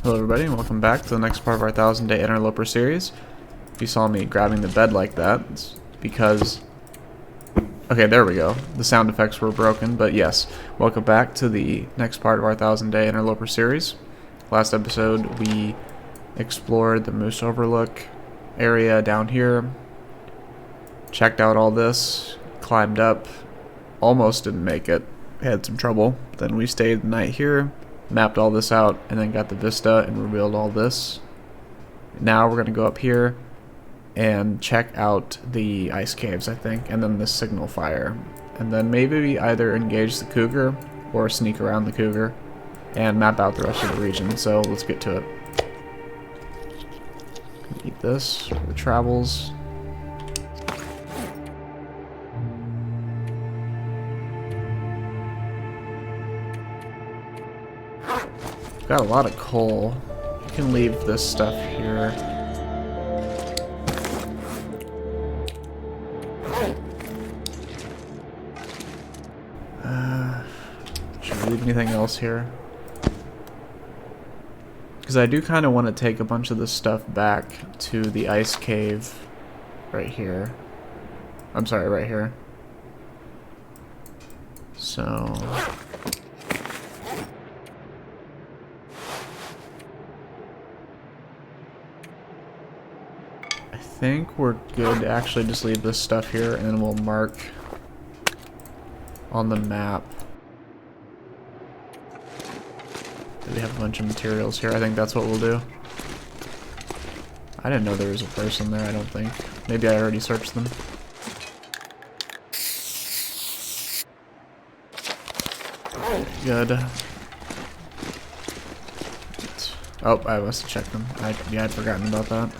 Hello everybody and welcome back to the next part of our 1000-day Interloper series. If you saw me grabbing the bed like that, it's because... Okay, there we go. The sound effects were broken, but yes. Welcome back to the next part of our 1000-day Interloper series. Last episode we explored the Moose Overlook area down here, checked out all this, climbed up, almost didn't make it, had some trouble. Then we stayed the night here, mapped all this out, and then got the vista and revealed all this. Now we're going to go up here and check out the ice caves, I think, and then the signal fire. And then maybe we either engage the cougar or sneak around the cougar and map out the rest of the region. So let's get to it. Eat this for the travels. Got a lot of coal. You can leave this stuff here. Should we leave anything else here? Because I do kind of want to take a bunch of this stuff back to the ice cave right here. I'm sorry, right here. So... I think we're good to actually just leave this stuff here, and then we'll mark on the map that we have a bunch of materials here. I think that's what we'll do. I didn't know there was a person there, I don't think. Maybe I already searched them. Good. Oh, I must have checked them. Yeah, I'd forgotten about that.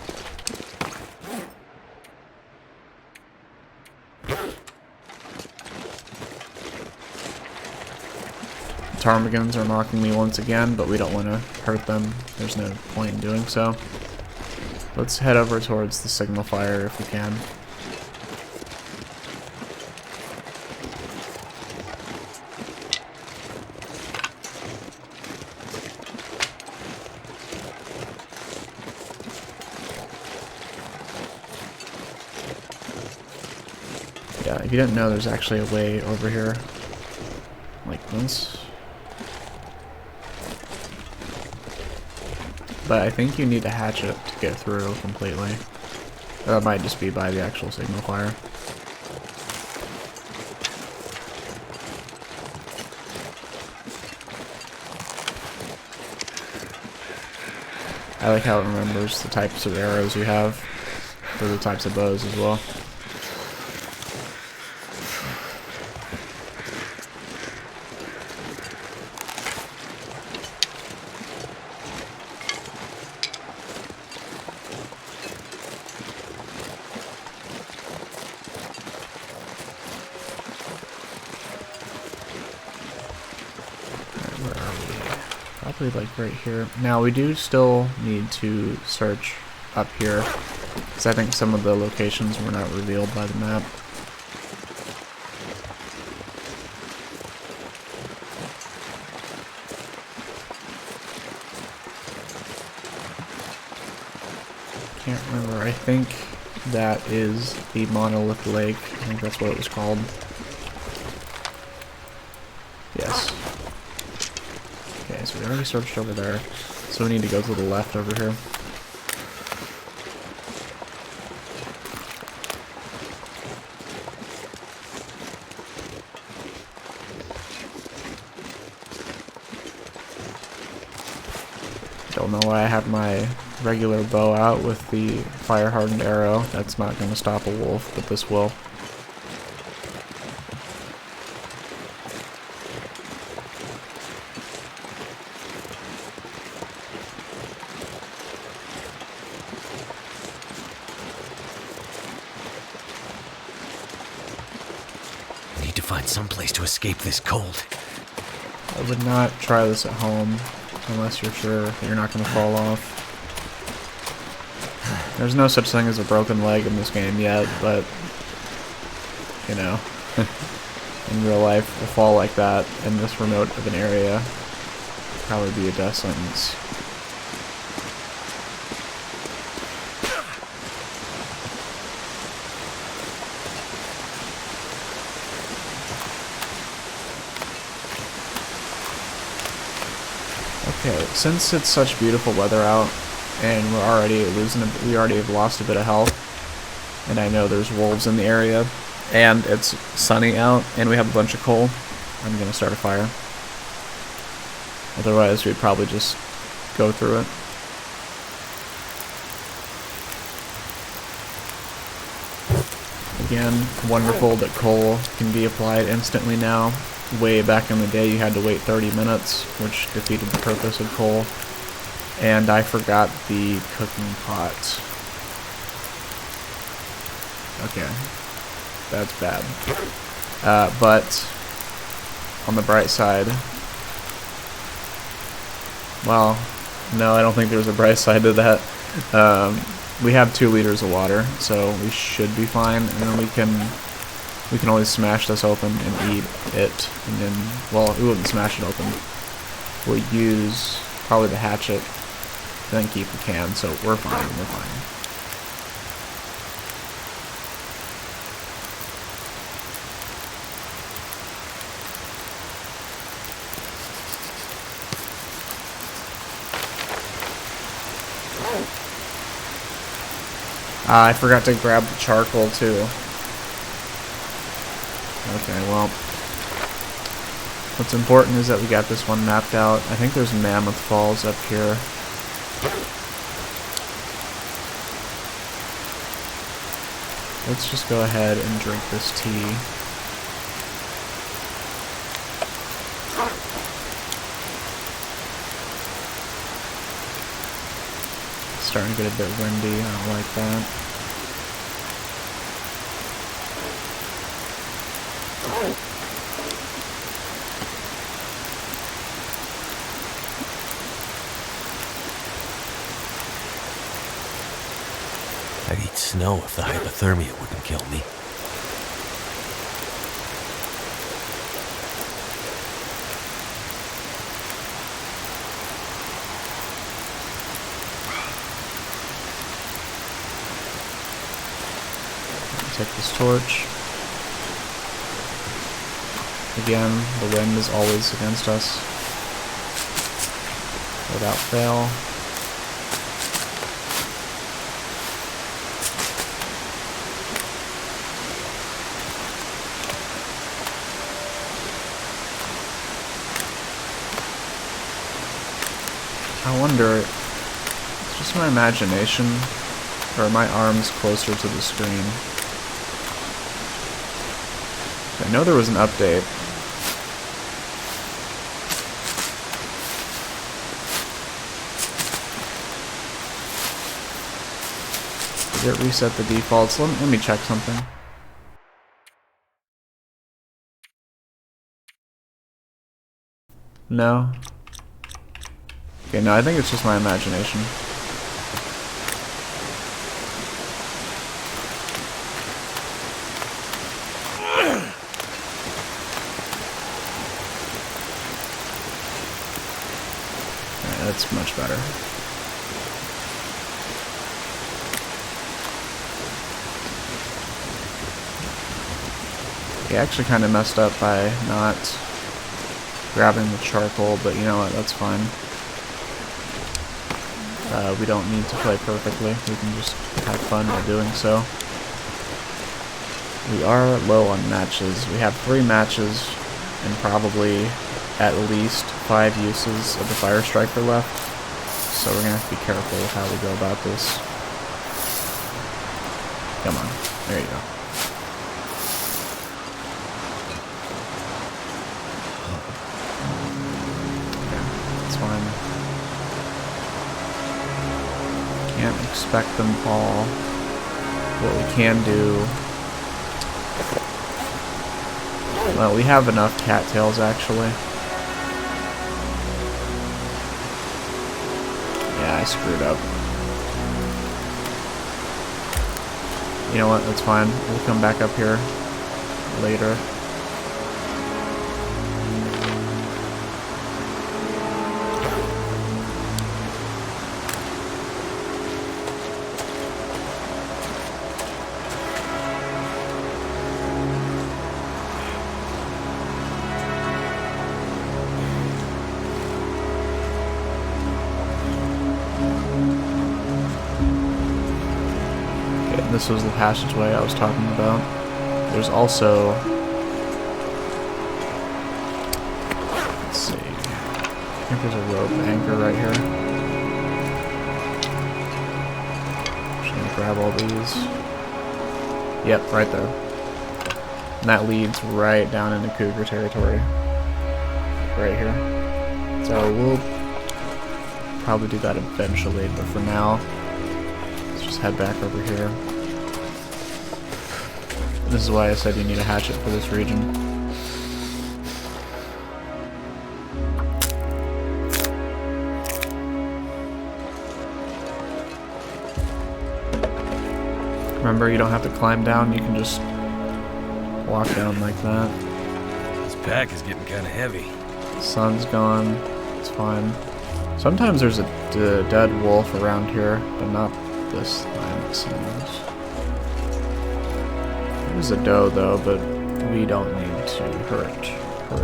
Ptarmigans are mocking me once again, but we don't want to hurt them. There's no point in doing so. Let's head over towards the signal fire if we can. Yeah, if you didn't know, there's actually a way over here. Like this. But I think you need a hatchet to get through completely. That might just be by the actual signal fire. I like how it remembers the types of arrows you have for the types of bows as well. Probably like right here. Now we do still need to search up here, because I think some of the locations were not revealed by the map. Can't remember. I think that is the Monolith Lake. I think that's what it was called. Yes. Okay, so we already searched over there, so we need to go to the left over here. Don't know why I have my regular bow out with the fire-hardened arrow. That's not going to stop a wolf, but this will. Find some place to escape this cold. I would not try this at home unless you're sure that you're not going to fall off. There's no such thing as a broken leg in this game yet, but you know, in real life, a fall like that in this remote of an area would probably be a death sentence. Okay, since it's such beautiful weather out, and we already have lost a bit of health, and I know there's wolves in the area, and it's sunny out, and we have a bunch of coal, I'm gonna start a fire. Otherwise, we'd probably just go through it. Again, wonderful that coal can be applied instantly now. Way back in the day, you had to wait 30 minutes, which defeated the purpose of coal. And I forgot the cooking pot. Okay, that's bad. But on the bright side, well, no, I don't think there's a bright side to that. We have 2 liters of water, so we should be fine, and then we can always smash this open and eat it, and then, well, we wouldn't smash it open. We'll use probably the hatchet, then keep the can, so we're fine, we're fine. I forgot to grab the charcoal too. Okay, well, what's important is that we got this one mapped out. I think there's Mammoth Falls up here. Let's just go ahead and drink this tea. It's starting to get a bit windy, I don't like that. I'd eat snow if the hypothermia wouldn't kill me. Take this torch. Again, the wind is always against us. Without fail. I wonder, it's just my imagination, or are my arms closer to the screen? I know there was an update. Did it reset the defaults? Let me check something. No. Okay, no, I think it's just my imagination. Alright, that's much better. He actually kind of messed up by not grabbing the charcoal, but you know what, that's fine. We don't need to play perfectly, we can just have fun while doing so. We are low on matches. We have 3 matches and probably at least 5 uses of the Fire Striker left, so we're going to have to be careful with how we go about this. Come on, there you go. Can't expect them all. What we can do... Well, we have enough cattails, actually. Yeah, I screwed up. You know what, that's fine. We'll come back up here later. This was the passageway I was talking about. There's also... let's see. I think there's a rope anchor right here. Just gonna grab all these. Yep, right there. And that leads right down into cougar territory. Right here. So we'll probably do that eventually, but for now, let's just head back over here. This is why I said you need a hatchet for this region. Remember, you don't have to climb down, you can just walk down like that. This pack is getting kind of heavy. The sun's gone, it's fine. Sometimes there's a dead wolf around here, but not this time, it seems. There's a doe though, but we don't need to hurt her.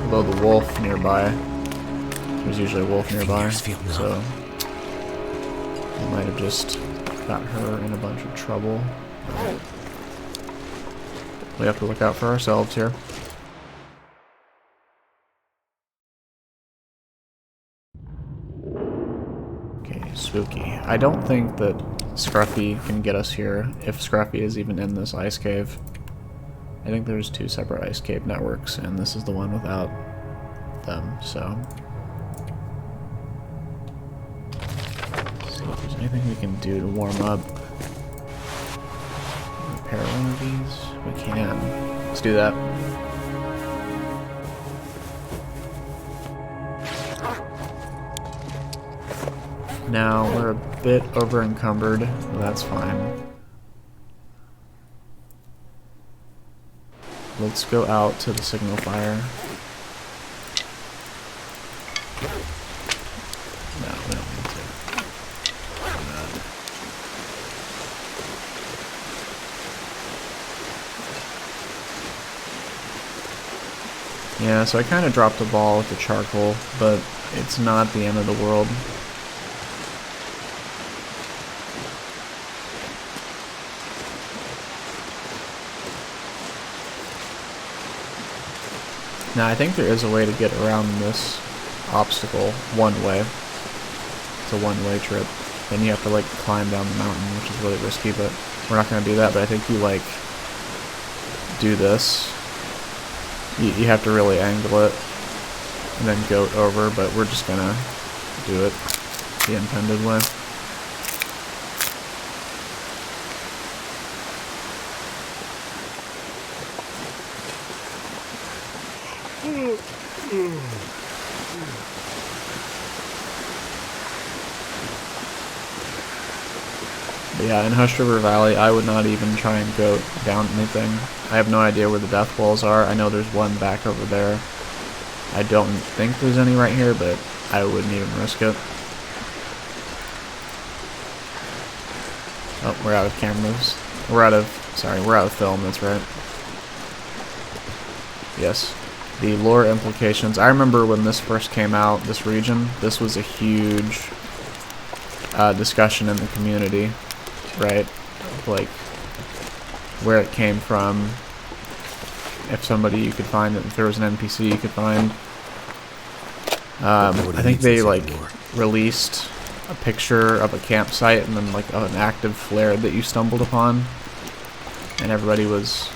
Although the wolf nearby, there's usually a wolf nearby, so we might have just got her in a bunch of trouble. We have to look out for ourselves here. Okay, spooky. I don't think that Scruffy can get us here, if Scruffy is even in this ice cave. I think there's two separate ice cave networks, and this is the one without them, so... let's see if there's anything we can do to warm up. Repair one of these? We can. Let's do that. Now, we're a bit over encumbered, but that's fine. Let's go out to the signal fire. No, we don't need to. Yeah, so I kind of dropped the ball with the charcoal, but it's not the end of the world. Now, I think there is a way to get around this obstacle one way. It's a one-way trip. Then you have to, like, climb down the mountain, which is really risky, but we're not going to do that. But I think you, like, do this. You have to really angle it and then goat over, but we're just going to do it the intended way. But yeah, in Hush River Valley, I would not even try and go down anything. I have no idea where the death walls are. I know there's one back over there. I don't think there's any right here, but I wouldn't even risk it. Oh, we're out of cameras. We're out of film, that's right. Yes. The lore implications. I remember when this first came out, this region, this was a huge discussion in the community, right? Like, where it came from, if somebody you could find, if there was an NPC you could find. I think they, like, released a picture of a campsite and then, like, an active flare that you stumbled upon. And everybody was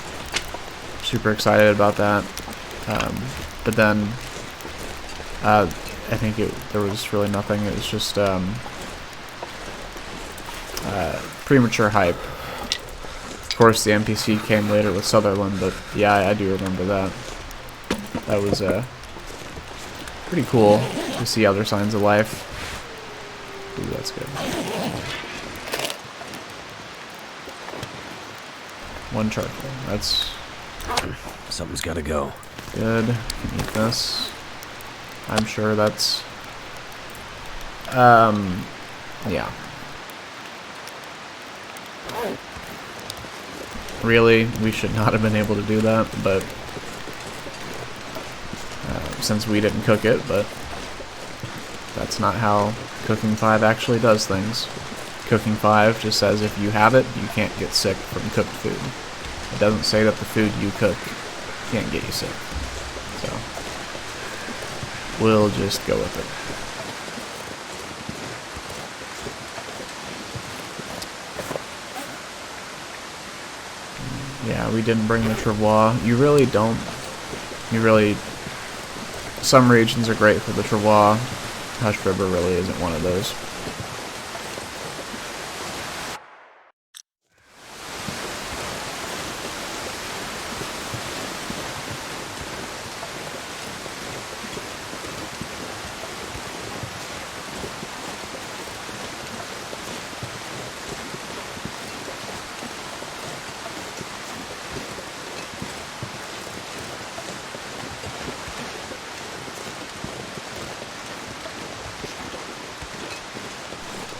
super excited about that. But then, I think there was really nothing. It was just premature hype. Of course, the NPC came later with Sutherland, but yeah, I do remember that. That was pretty cool to see other signs of life. Ooh, that's good. One charcoal. That's... something's gotta go. Good. Can eat this. I'm sure that's... yeah. Really, we should not have been able to do that, but... since we didn't cook it, but... that's not how Cooking 5 actually does things. Cooking 5 just says if you have it, you can't get sick from cooked food. It doesn't say that the food you cook can't get you sick. So, we'll just go with it. Yeah, we didn't bring the travois. You really don't. Some regions are great for the travois. Hush River really isn't one of those.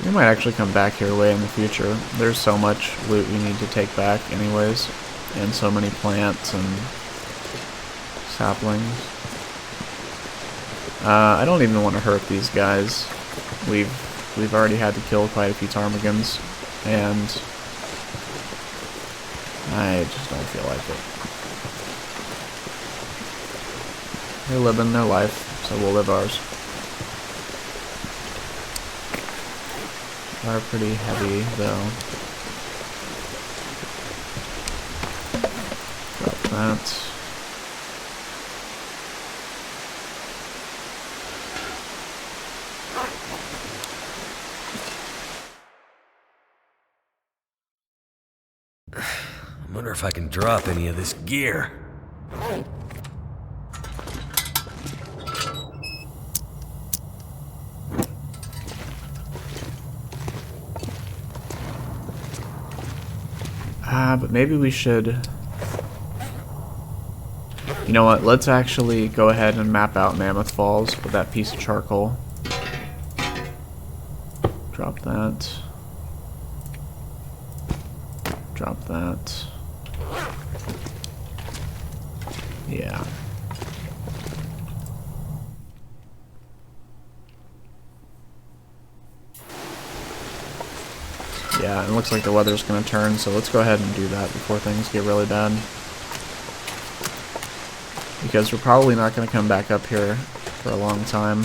We might actually come back here way in the future. There's so much loot we need to take back anyways, and so many plants and saplings. I don't even want to hurt these guys. We've already had to kill quite a few ptarmigans, and I just don't feel like it. They're living their life, so we'll live ours. Are pretty heavy though. Drop that. I wonder if I can drop any of this gear. But maybe we should... You know what, let's actually go ahead and map out Mammoth Falls with that piece of charcoal. Drop that. Drop that. Yeah. Yeah, it looks like the weather's gonna turn, so let's go ahead and do that before things get really bad. Because we're probably not gonna come back up here for a long time.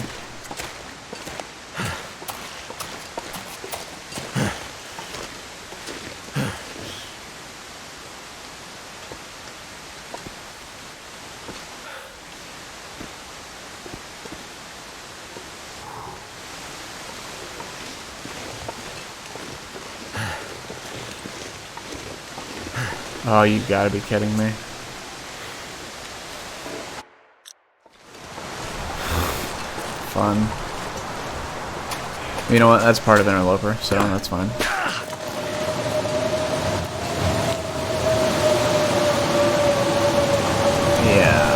Oh, you gotta be kidding me. Fun. You know what? That's part of Interloper, so that's fine. Yeah.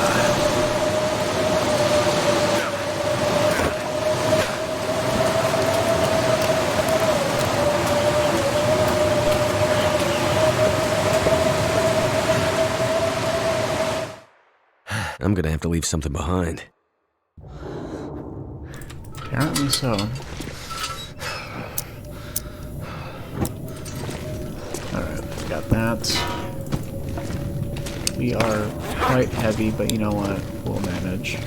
I'm gonna have to leave something behind. Apparently so. Alright, got that. We are quite heavy, but you know what? We'll manage.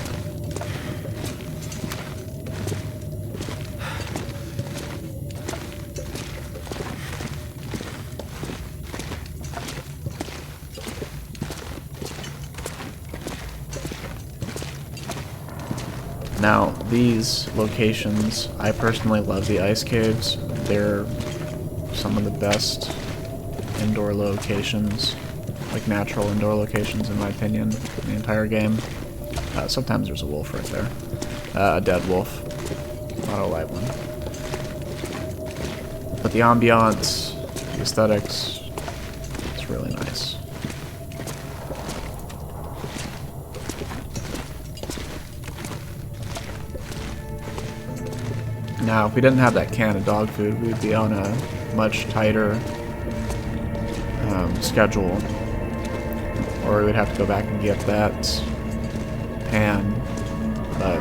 Now, these locations, I personally love the ice caves. They're some of the best indoor locations, like natural indoor locations in my opinion, in the entire game. Sometimes there's a wolf right there. A dead wolf, not a live one. But the ambiance, the aesthetics, it's really nice. Now, if we didn't have that can of dog food, we'd be on a much tighter schedule. Or we would have to go back and get that pan. But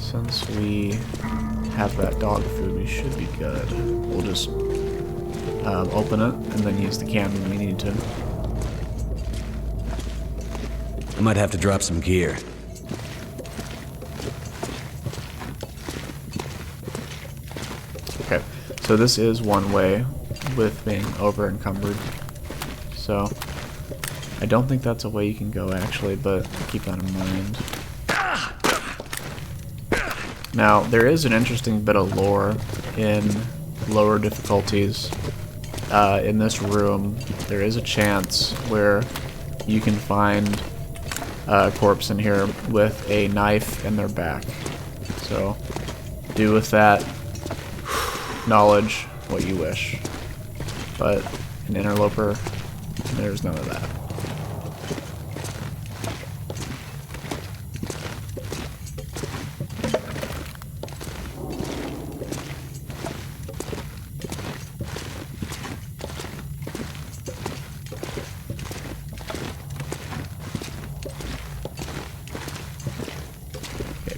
since we have that dog food, we should be good. We'll just open it and then use the can when we need to. I might have to drop some gear. Okay, so this is one way with being over encumbered. So I don't think that's a way you can go actually, but keep that in mind. Now, there is an interesting bit of lore in lower difficulties. In this room, there is a chance where you can find a corpse in here with a knife in their back. So, do with that knowledge what you wish. But in Interloper, there's none of that.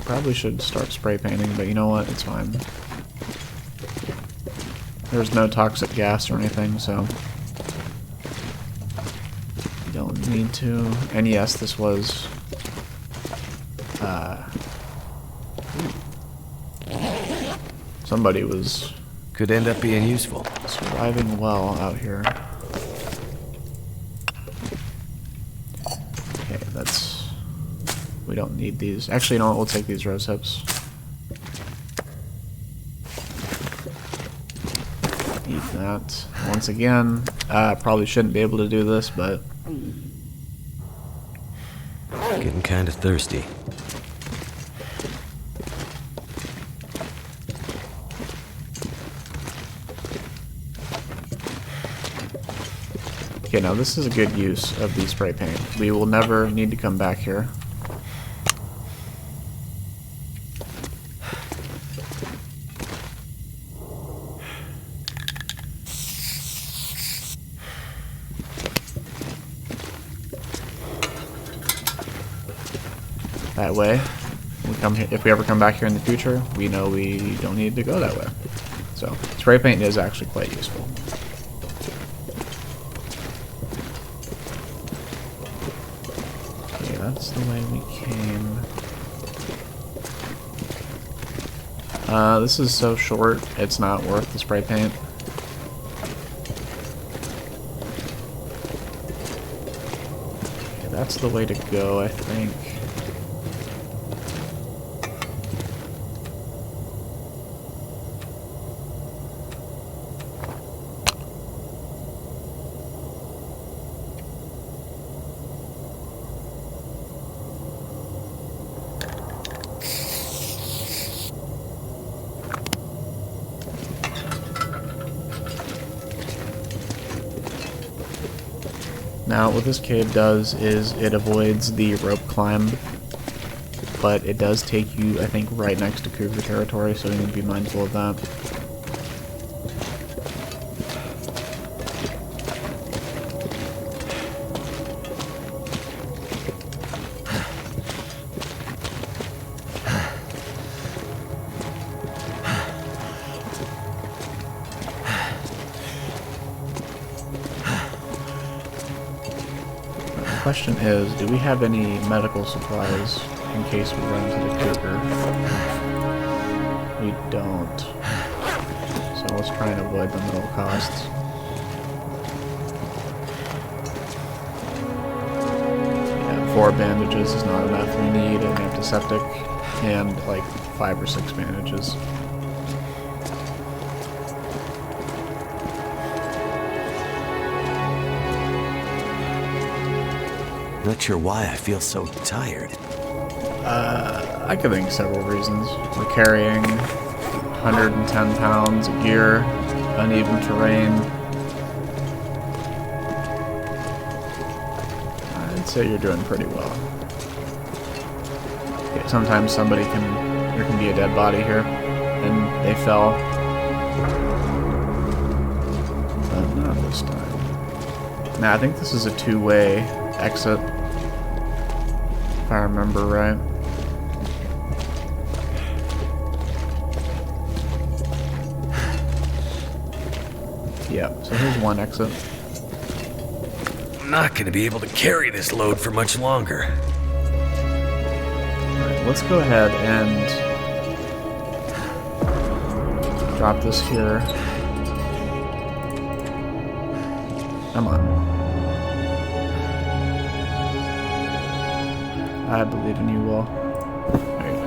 Probably should start spray painting, but you know what? It's fine. There's no toxic gas or anything, so you don't need to. And yes, this was somebody was Could end up being useful. surviving well out here. Okay, that's... We don't need these. Actually, you know what? We'll take these rose hips. Eat that. Once again, probably shouldn't be able to do this, but... Getting kind of thirsty. Okay, now this is a good use of the spray paint. We will never need to come back here. That way, we come here, if we ever come back here in the future, we know we don't need to go that way. So, spray paint is actually quite useful. Okay, that's the way we came. This is so short, it's not worth the spray paint. Okay, that's the way to go, I think. Now, what this cave does is it avoids the rope climb, but it does take you, I think, right next to cougar territory, so you need to be mindful of that. The question is, do we have any medical supplies in case we run into the cougar? We don't. So let's try and avoid them at all costs. Yeah, 4 bandages is not enough. We need an antiseptic and like 5 or 6 bandages. Not sure why I feel so tired. I could think several reasons. We're carrying 110 pounds of gear, uneven terrain. I'd say you're doing pretty well. Okay, sometimes there can be a dead body here, and they fell. But not this time. Nah, I think this is a 2-way exit, if I remember right. Yeah, so here's one exit. I'm not gonna be able to carry this load for much longer. Alright, let's go ahead and drop this here. Come on. I believe in you, Will. There you go.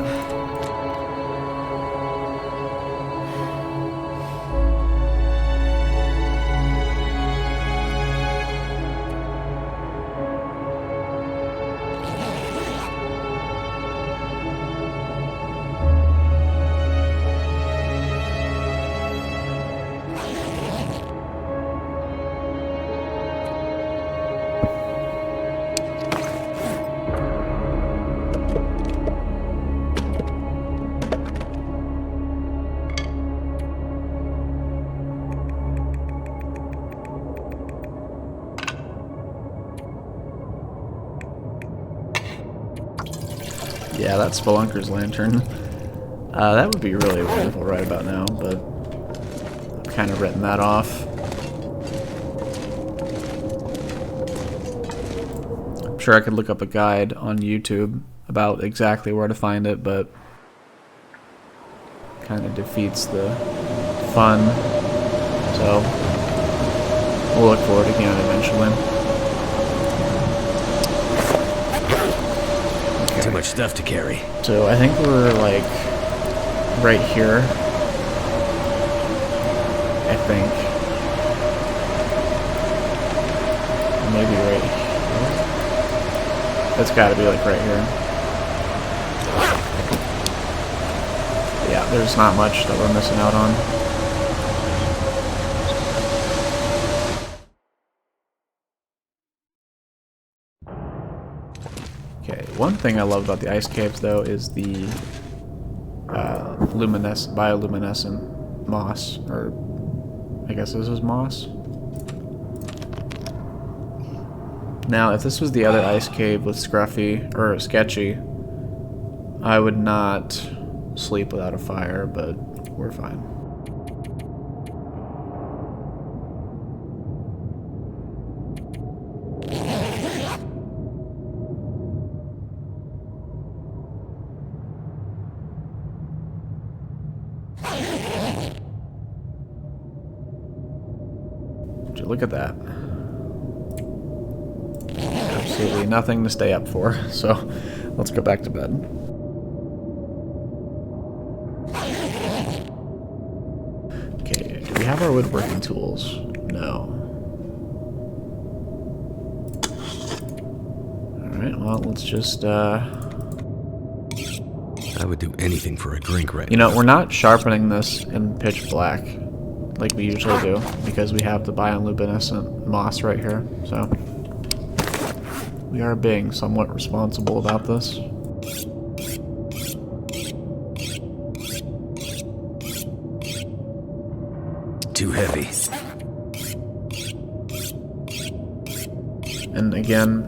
Yeah, that's Spelunker's lantern. That would be really wonderful right about now, but I've kind of written that off. I'm sure I could look up a guide on YouTube about exactly where to find it, but kind of defeats the fun. So we'll look for it again eventually. Too much stuff to carry. So I think we're like right here. I think. Maybe right here. That's gotta be like right here. Yeah, there's not much that we're missing out on. Okay, one thing I love about the ice caves, though, is the bioluminescent moss, or I guess this is moss. Now, if this was the other ice cave with Scruffy, or Sketchy, I would not sleep without a fire, but we're fine. Look at that. Absolutely nothing to stay up for, so let's go back to bed. Okay, do we have our woodworking tools? No. Alright, well, let's just, I would do anything for a drink right now. You know, we're not sharpening this in pitch black like we usually do, because we have the bioluminescent moss right here, so we are being somewhat responsible about this. Too heavy. And again,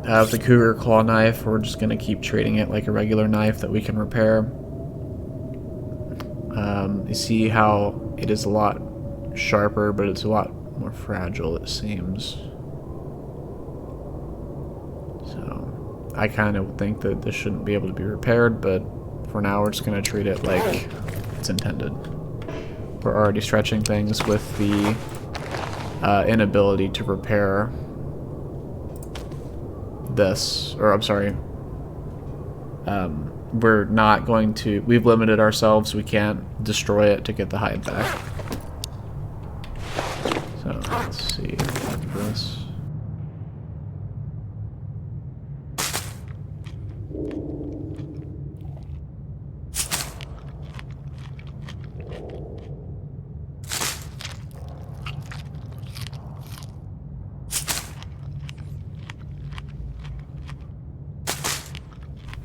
the cougar claw knife, we're just going to keep treating it like a regular knife that we can repair. You see how it is a lot sharper, but it's a lot more fragile, it seems. So I kind of think that this shouldn't be able to be repaired, but for now we're just going to treat it like it's intended. We're already stretching things with the inability to repair this, or I'm sorry, we're not going to, we've limited ourselves, we can't destroy it to get the hide back. So let's see, like this.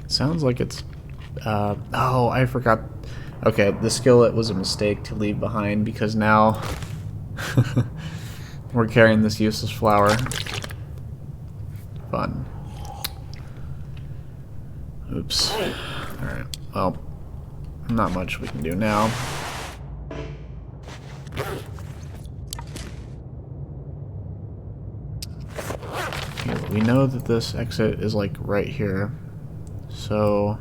Sounds like it's, oh, I forgot. Okay, the skillet was a mistake to leave behind, because now we're carrying this useless flower. Fun. Oops. Alright, well, not much we can do now. we know that this exit is like right here. So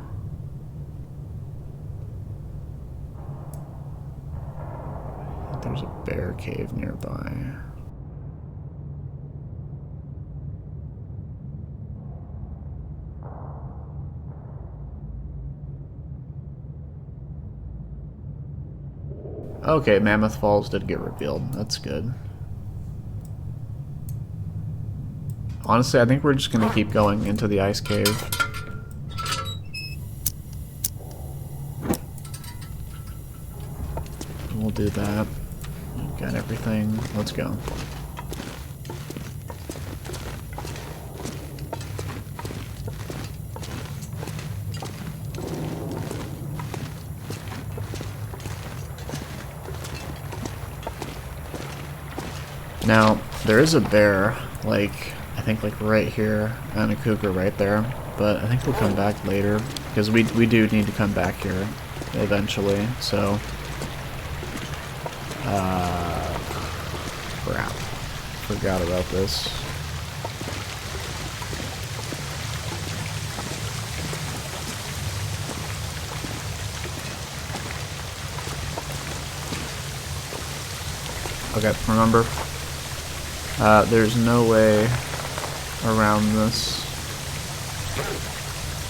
there's a bear cave nearby. Okay, Mammoth Falls did get revealed. That's good. Honestly, I think we're just gonna keep going into the ice cave. We'll do that. We've got everything. Let's go. Now, there is a bear, like, I think like right here, and a cougar right there, but I think we'll come back later, because we do need to come back here eventually, so, crap, forgot about this. Okay, remember, there's no way around this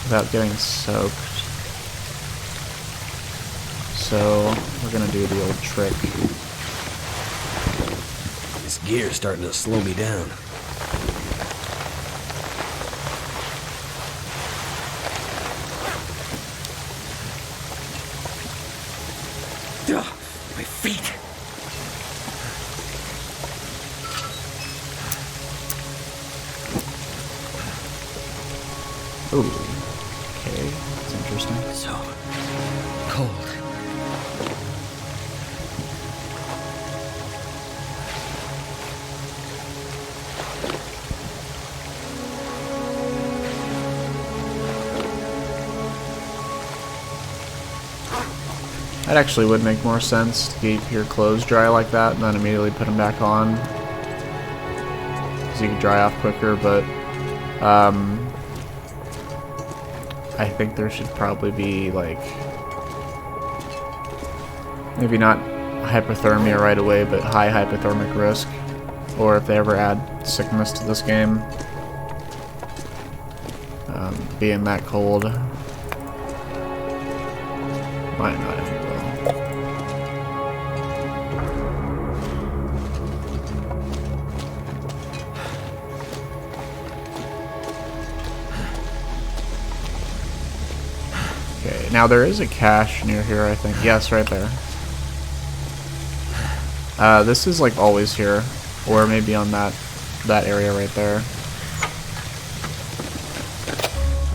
without getting soaked. So we're gonna do the old trick. This gear's starting to slow me down. Ugh, my feet. Ooh, okay, that's interesting. So cold. That actually would make more sense to keep your clothes dry like that and then immediately put them back on. Because you can dry off quicker, but I think there should probably be, like, maybe not hypothermia right away, but high hypothermic risk. Or if they ever add sickness to this game, being that cold might not end well. Okay, now there is a cache near here, I think. Yes, right there. This is like always here, or maybe on that area right there.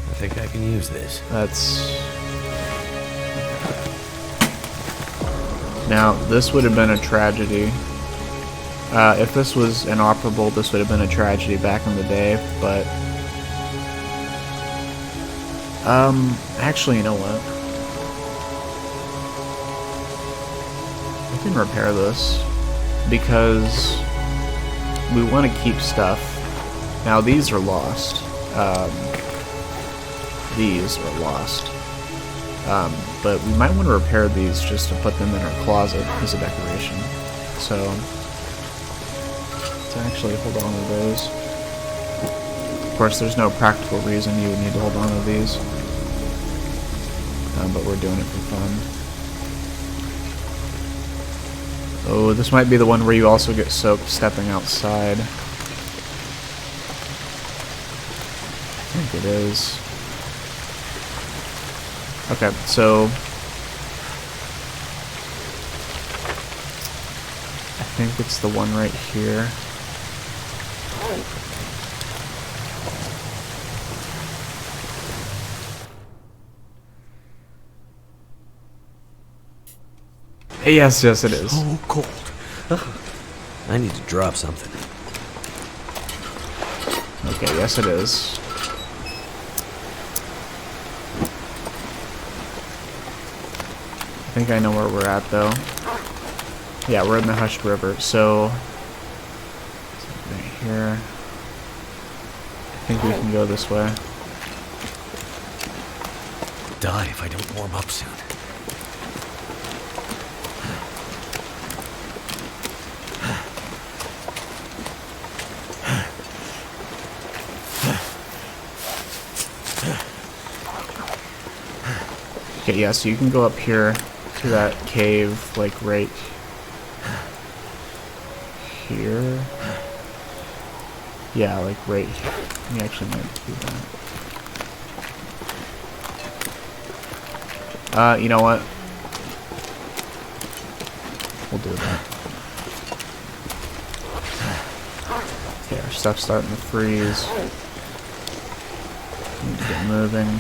I think I can use this. That's... Now, this would have been a tragedy. If this was inoperable, this would have been a tragedy back in the day, but... actually, you know what? We can repair this, because we want to keep stuff. Now, these are lost. These are lost. But we might want to repair these just to put them in our closet as a decoration. So, let's actually hold on to those. Of course, there's no practical reason you would need to hold on to these. But we're doing it for fun. Oh, this might be the one where you also get soaked stepping outside. I think it is. Okay, so I think it's the one right here. Yes, yes, it is. So cold. I need to drop something. Okay, yes, it is. I think I know where we're at, though. Yeah, we're in the Hushed River, so... right here. I think we can go this way. Die if I don't warm up soon. Okay, yeah, so you can go up here to that cave, like right here. Yeah, like right here. You actually might do that. You know what? We'll do that. Okay, our stuff's starting to freeze. Need to get moving.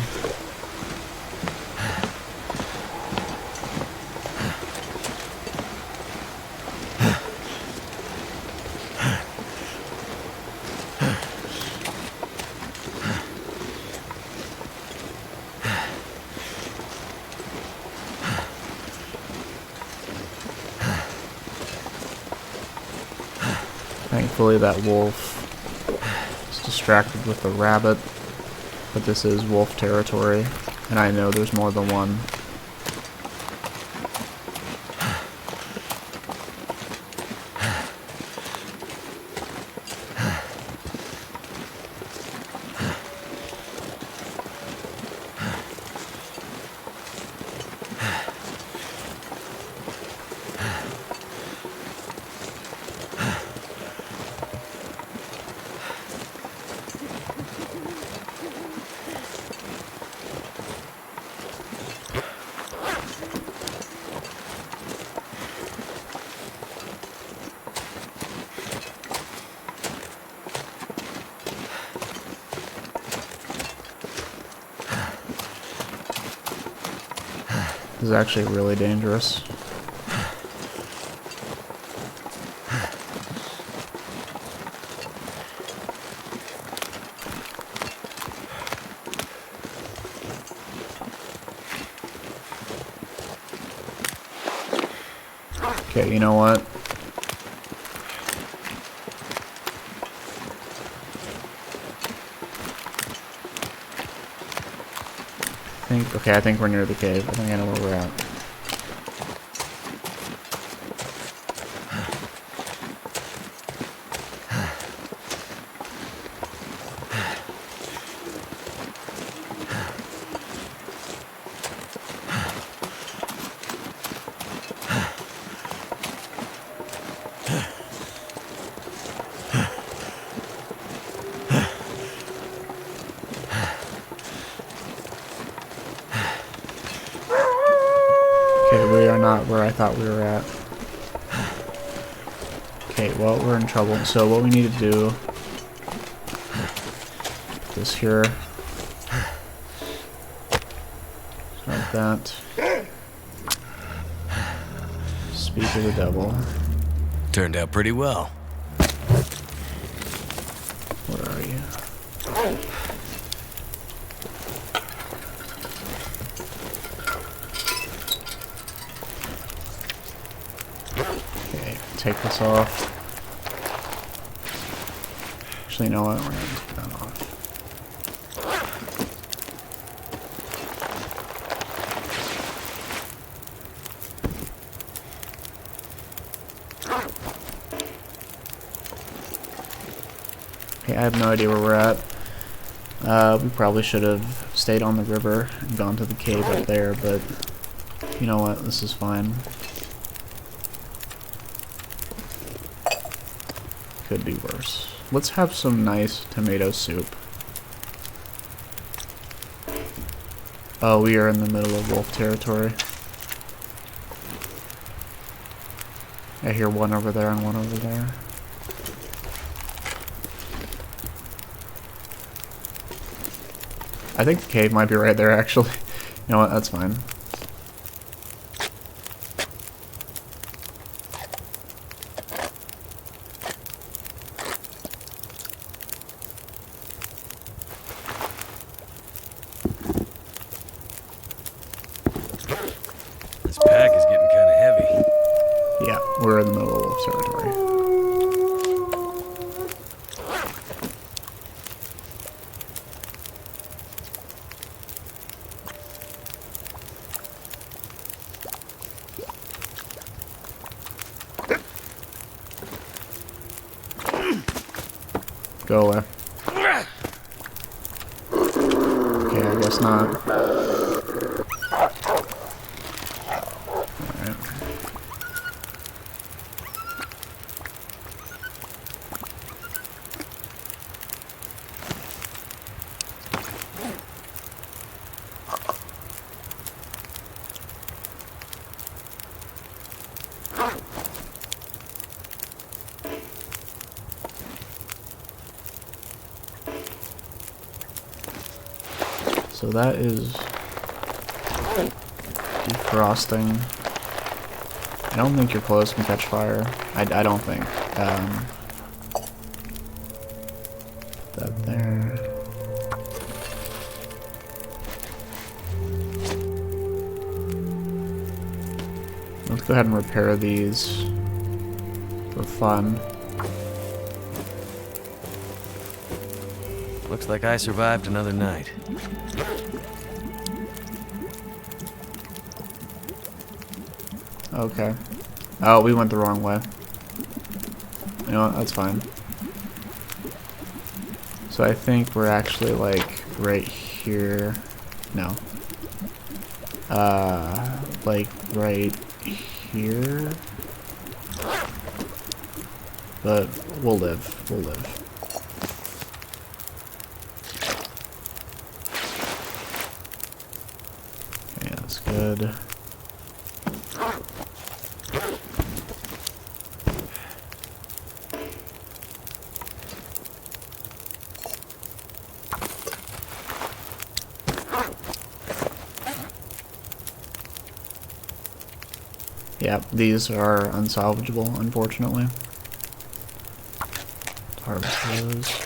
Thankfully that wolf is distracted with the rabbit, but this is wolf territory, and I know there's more than one. This is actually really dangerous. Okay, you know what? I think we're near the cave. I think I know where we're at. Okay, we are not where I thought we were at. Okay, well, we're in trouble. So what we need to do... Put this here. Like that. Speak of the devil. Turned out pretty well. Where are you? Okay, take this off. Actually, you know what? We're gonna take that off. Okay, I have no idea where we're at. We probably should have stayed on the river and gone to the cave up there, but you know what? This is fine. Could be worse. Let's have some nice tomato soup. Oh, we are in the middle of wolf territory. I hear one over there and one over there. I think the cave might be right there, actually. You know what? That's fine. This pack is getting kind of heavy. Yeah, we're in the middle of wolf territory. Go away. Okay, I guess not. Alright. So that is defrosting. I don't think your clothes can catch fire. I don't think. Put that there. Let's go ahead and repair these for fun. Looks like I survived another night. Okay. Oh, we went the wrong way. You know what? That's fine. So I think we're actually like right here. No. Like right here. But we'll live. We'll live. Okay, that's good. Yeah, these are unsalvageable, unfortunately. Let's harvest those.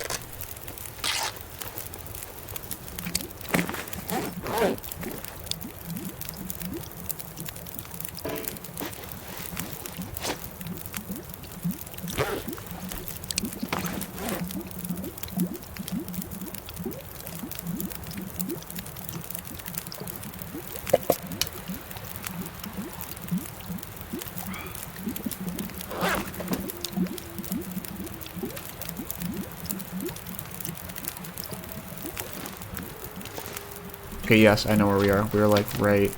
Okay, yes, I know where we are. We're like right...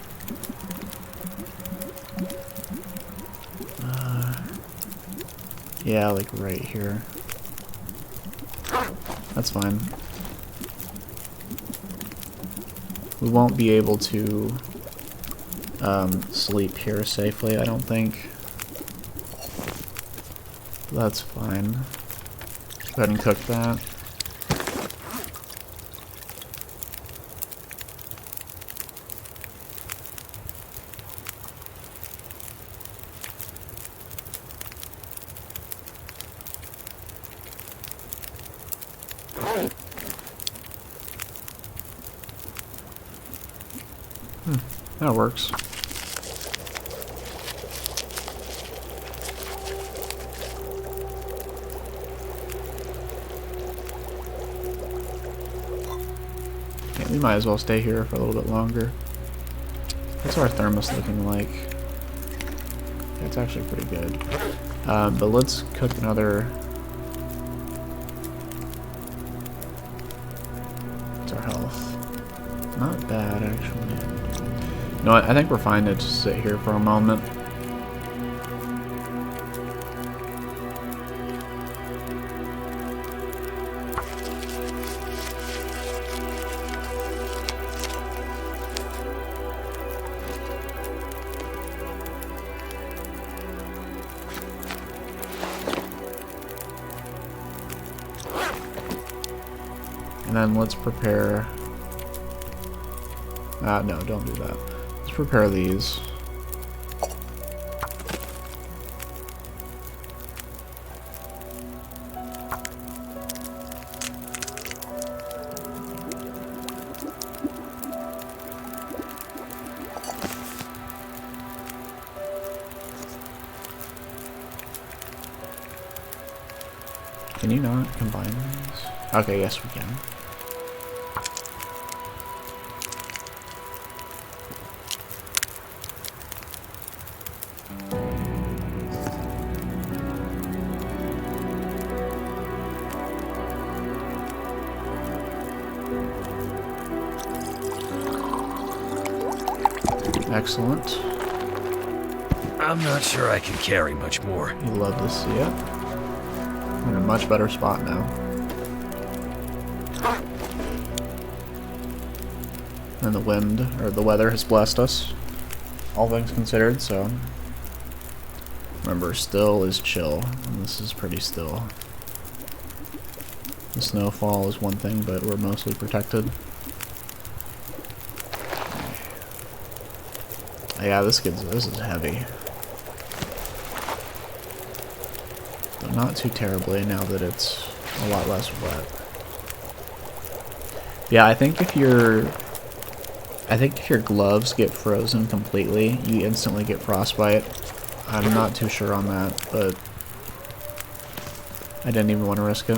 yeah, like right here. That's fine. We won't be able to sleep here safely, I don't think. That's fine. Go ahead and cook that. That works. Yeah, we might as well stay here for a little bit longer. What's our thermos looking like? Yeah, it's actually pretty good. But let's cook another... What's our health? Not bad, actually. You know what? I think we're fine to just sit here for a moment. And then let's prepare... no, don't do that. Let's prepare these. Can you not combine these? Okay, yes we can. Excellent. I'm not sure I can carry much more. You love to see it. I'm in a much better spot now. And the wind, or the weather, has blessed us. All things considered, so... Remember, still is chill, and this is pretty still. The snowfall is one thing, but we're mostly protected. Yeah, this is heavy. Though not too terribly now that it's a lot less wet. Yeah, I think if your gloves get frozen completely, you instantly get frostbite. I'm not too sure on that, but I didn't even want to risk it.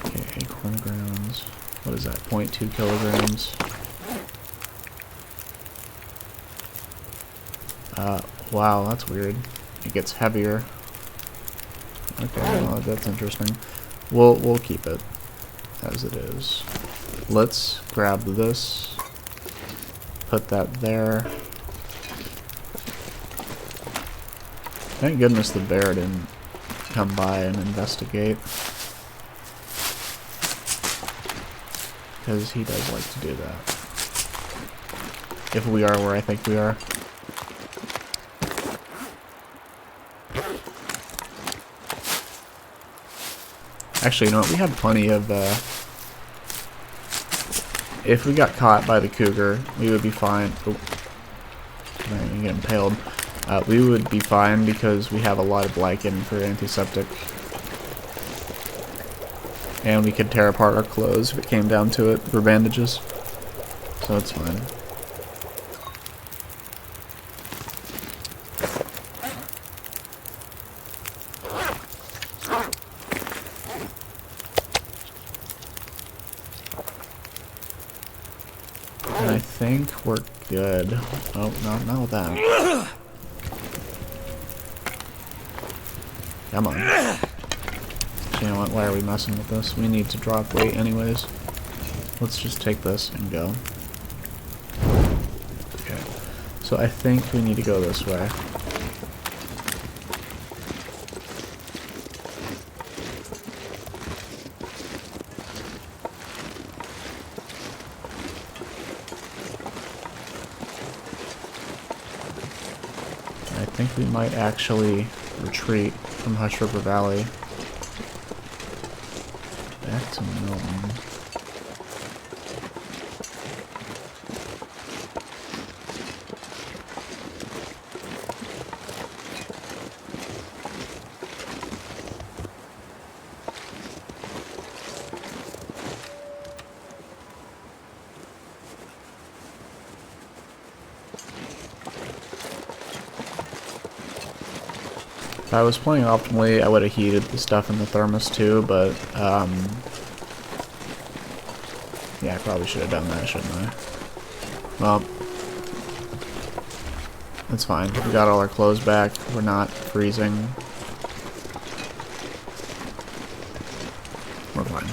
Okay, acorn grounds. What is that? 0.2 kilograms. Wow, that's weird. It gets heavier. Okay, well, that's interesting. We'll keep it as it is. Let's grab this. Put that there. Thank goodness the bear didn't come by and investigate. Because he does like to do that. If we are where I think we are. Actually, you know what? We have plenty of, if we got caught by the cougar, we would be fine. Oh, I'm getting impaled. We would be fine because we have a lot of lichen for antiseptic. And we could tear apart our clothes if it came down to it for bandages. So it's fine. And I think we're good. Oh, not with that. Come on. You know what? Why are we messing with this? We need to drop weight anyways. Let's just take this and go. Okay. So I think we need to go this way. I think we might actually retreat from Hush River Valley. Back to Milton. If I was playing optimally, I would have heated the stuff in the thermos too, but, yeah, I probably should have done that, shouldn't I? Well, that's fine. We got all our clothes back. We're not freezing. We're fine.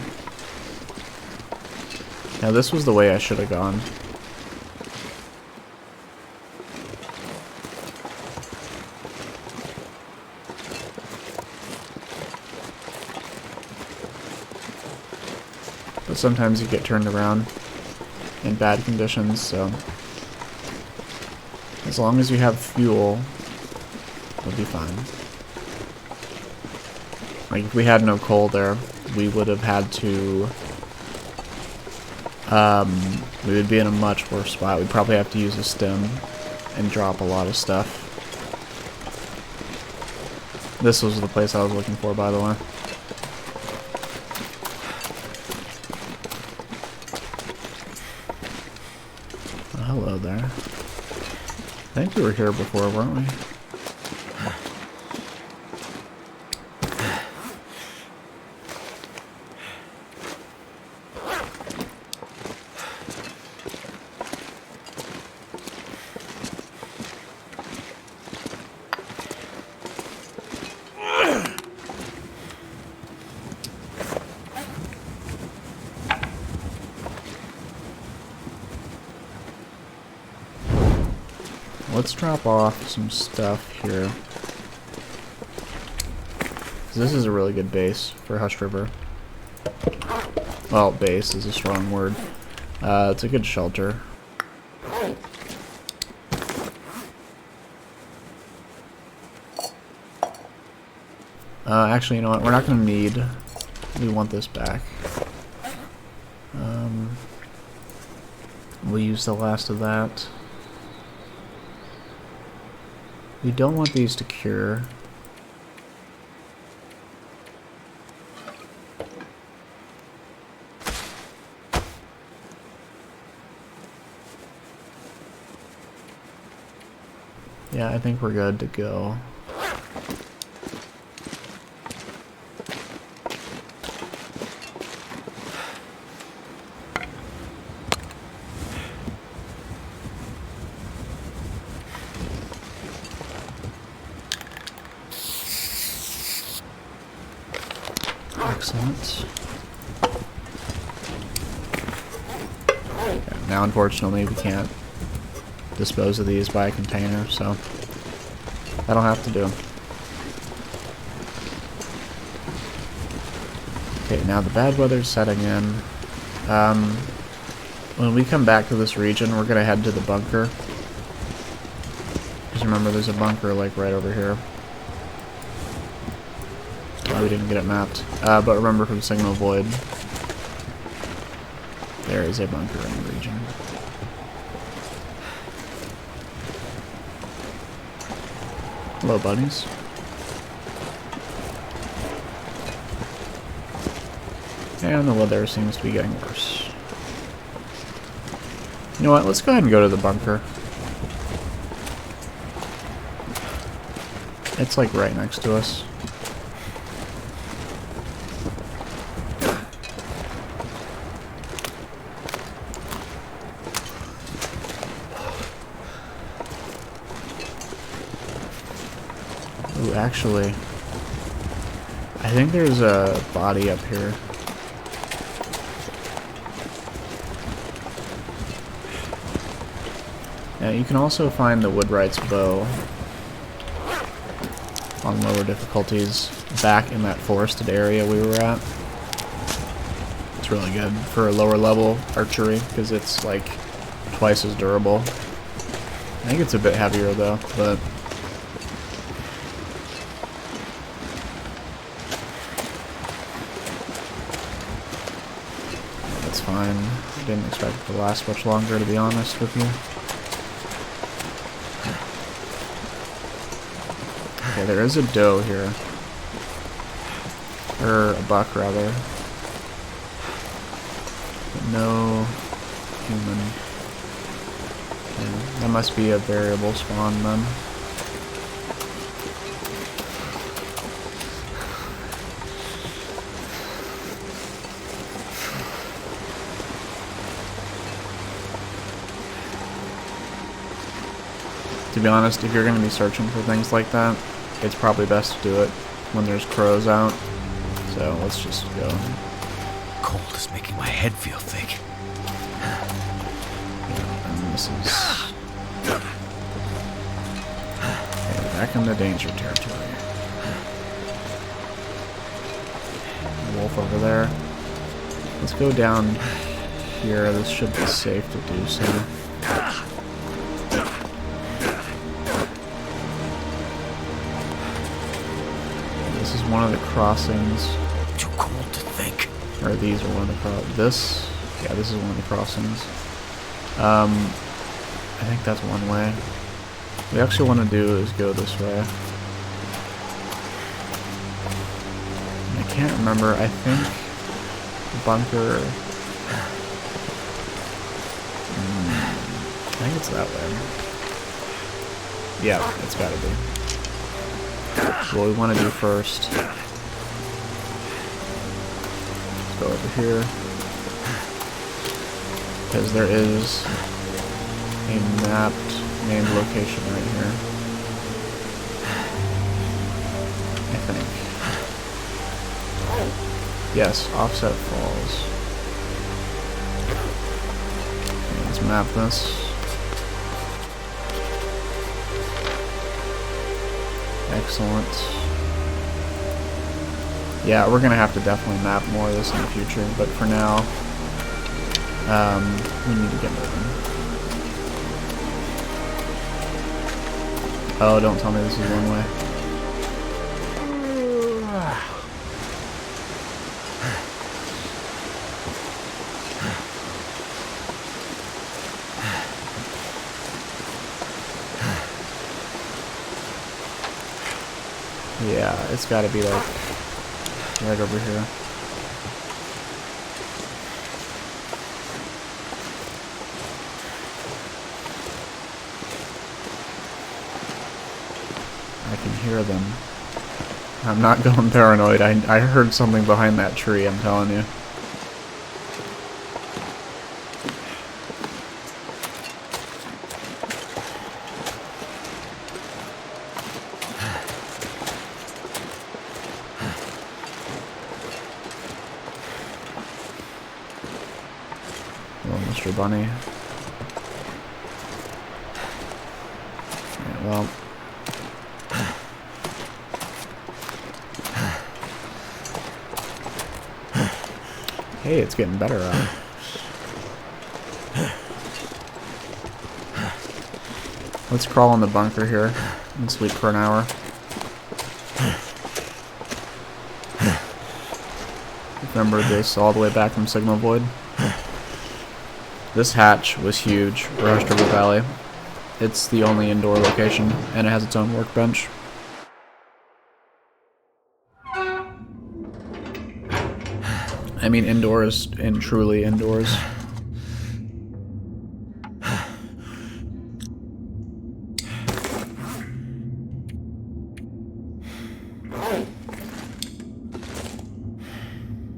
Now, this was the way I should have gone. But sometimes you get turned around in bad conditions, so as long as you have fuel, we'll be fine. Like, if we had no coal there, we would have had to, we would be in a much worse spot. We'd probably have to use a stem and drop a lot of stuff. This was the place I was looking for, by the way. Hello there. I think we were here before, weren't we? let's drop off some stuff here. This is a really good base for Hush River. Well, base is a strong word. It's a good shelter. Actually, you know what? We're not going to need... We want this back. We'll use the last of that. We don't want these to cure. Yeah, I think we're good to go. Excellent. Yeah, now, unfortunately, we can't dispose of these by a container, so that'll have to do. Okay, now the bad weather's setting in. When we come back to this region, we're gonna head to the bunker. Just remember, there's a bunker like right over here. Oh, we didn't get it mapped. But remember from Signal Void, there is a bunker in the region. Hello, bunnies. And the weather seems to be getting worse. You know what? Let's go ahead and go to the bunker. It's like right next to us. Ooh, actually, I think there's a body up here. Yeah, you can also find the Woodwright's bow on lower difficulties back in that forested area we were at. It's really good for lower level archery because it's like twice as durable. I think it's a bit heavier though, but that's fine. Didn't expect it to last much longer, to be honest with you. Okay, there is a doe here. Or a buck, rather. But no human. Okay, that must be a variable spawn, then. To be honest, if you're going to be searching for things like that, it's probably best to do it when there's crows out. So let's just go. Cold is making my head feel thick. Yeah, and this is... Okay, back into danger territory. Wolf over there. Let's go down here. This should be safe to do so. This is one of the crossings. Too cold to think. Or these are one of the this is one of the crossings. I think that's one way. What we actually want to do is go this way. I can't remember. I think the bunker. I think it's that way. Yeah, it's gotta be. What we want to do first, let's go over here, because there is a mapped named location right here, I think. Yes, Offset Falls. Okay, let's map this. Excellent. Yeah, we're gonna have to definitely map more of this in the future, but for now, we need to get moving. Oh, don't tell me this is one way. Yeah, it's gotta be like right over here. I can hear them. I'm not going paranoid. I heard something behind that tree, I'm telling you. Hello, Mr. Bunny. Yeah, well. Hey, it's getting better out. Let's crawl in the bunker here and sleep for an hour. Remember this all the way back from Signal Void? This hatch was huge, Rush River Valley. It's the only indoor location, and it has its own workbench. I mean indoors and truly indoors.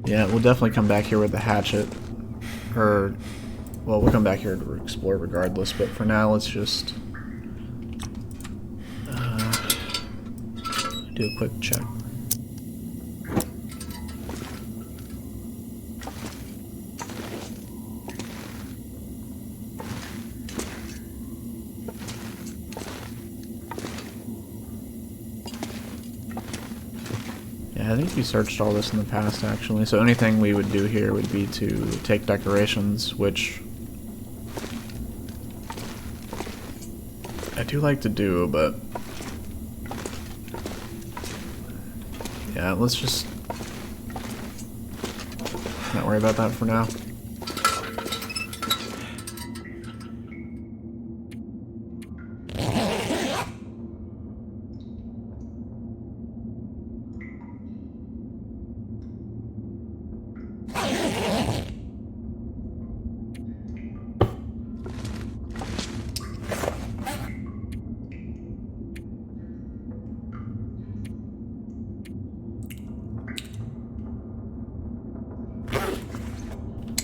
Yeah, we'll definitely come back here with the hatchet. Or, well, we'll come back here to explore regardless, but for now, let's just do a quick check. I think we searched all this in the past, actually. So anything we would do here would be to take decorations, which I do like to do, but yeah, let's just not worry about that for now.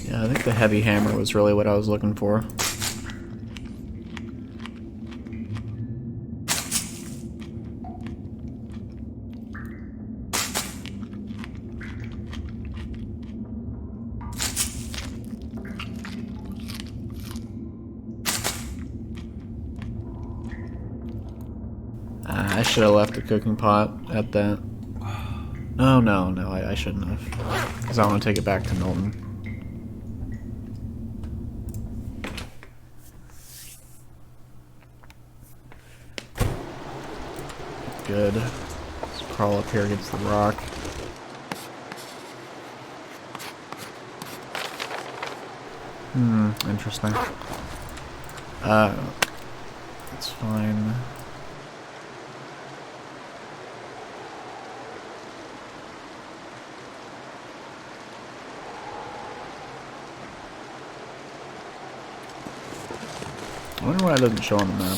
Yeah, I think the heavy hammer was really what I was looking for. I should have left the cooking pot at that. Oh, no, I shouldn't have. Because I want to take it back to Milton. Good. Let's crawl up here against the rock. Interesting. That's fine. I wonder why it doesn't show on the map.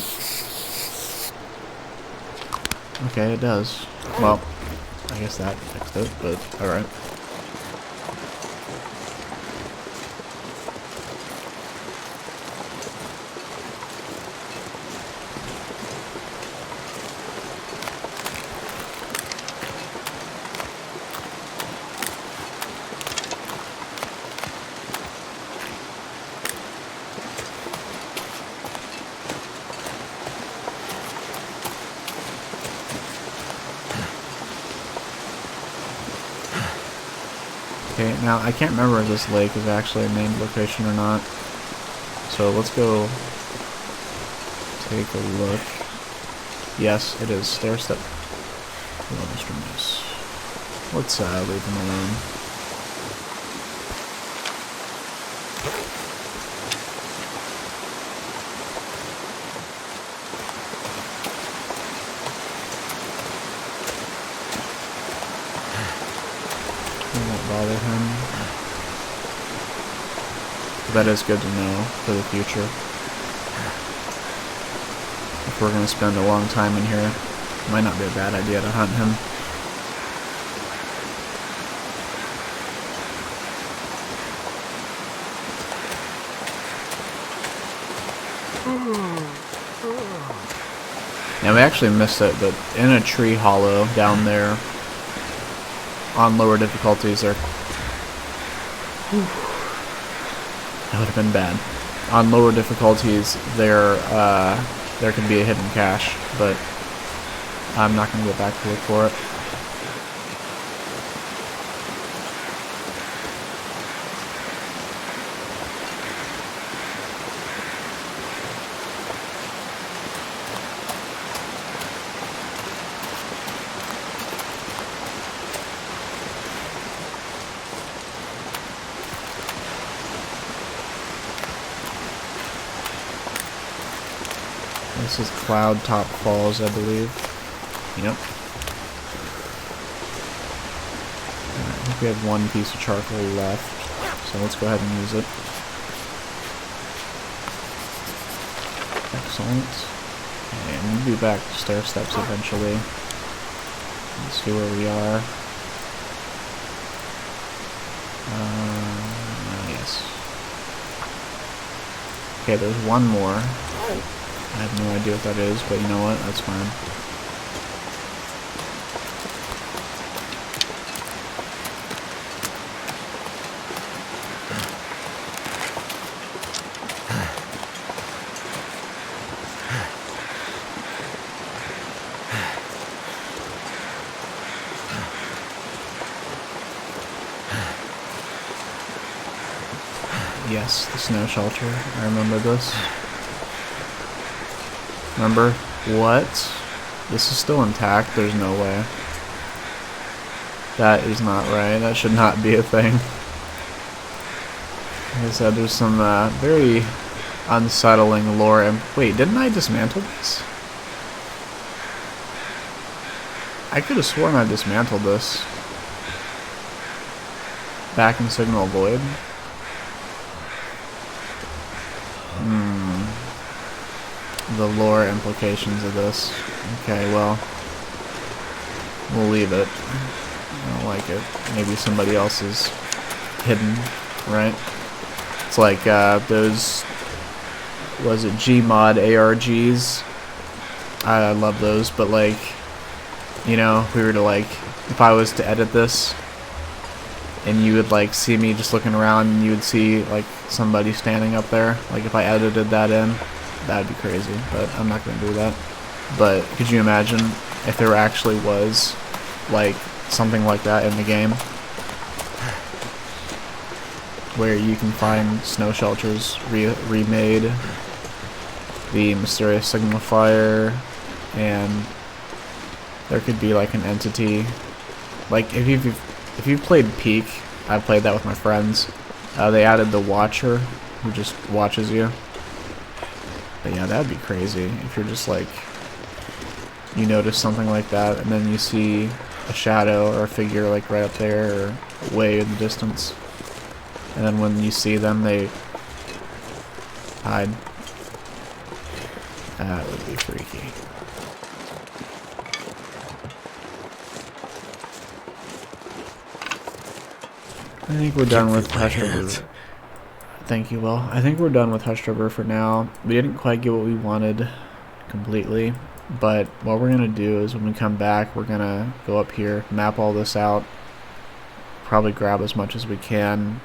Okay, it does. Well, I guess that fixed it, but alright. Okay, now I can't remember if this lake is actually a named location or not. So let's go take a look. Yes, it is. Stair step. Hello, Mr. Moose. Let's leave him alone. I won't bother him. That is good to know for the future. If we're going to spend a long time in here, it might not be a bad idea to hunt him. And we actually missed it, but in a tree hollow down there on lower difficulties there. That would have been bad. On lower difficulties there can be a hidden cache, but I'm not going to go back to look for it. This is Cloud Top Falls, I believe. Yep. I think we have one piece of charcoal left, so let's go ahead and use it. Excellent. And we'll be back to stair steps eventually. Let's see where we are. Yes. Okay, there's one more. I have no idea what that is, but you know what? That's fine. Yes, the snow shelter. I remember this. Remember? What? This is still intact? There's no way. That is not right. That should not be a thing. Like I said, there's some very unsettling lore. And wait, didn't I dismantle this? I could have sworn I dismantled this. Back in Signal Void. The lore implications of this. Okay, well, we'll leave it. I don't like it. Maybe somebody else is hidden, right? It's like those, was it Gmod ARGs? I love those, but like, you know, if we were to like, if I was to edit this, and you would like see me just looking around, and you would see like somebody standing up there, like if I edited that in, that'd be crazy, but I'm not going to do that. But could you imagine if there actually was like something like that in the game, where you can find snow shelters remade, the mysterious signal fire, and there could be like an entity, like if you've played Peak, I've played that with my friends. They added the Watcher, who just watches you. But yeah, that'd be crazy if you're just like, you notice something like that, and then you see a shadow or a figure like right up there or way in the distance, and then when you see them, they hide. That would be freaky. I think we're done with Hushed River. Thank you, Will. I think we're done with Hushed River for now. We didn't quite get what we wanted completely, but what we're going to do is when we come back, we're going to go up here, map all this out, probably grab as much as we can,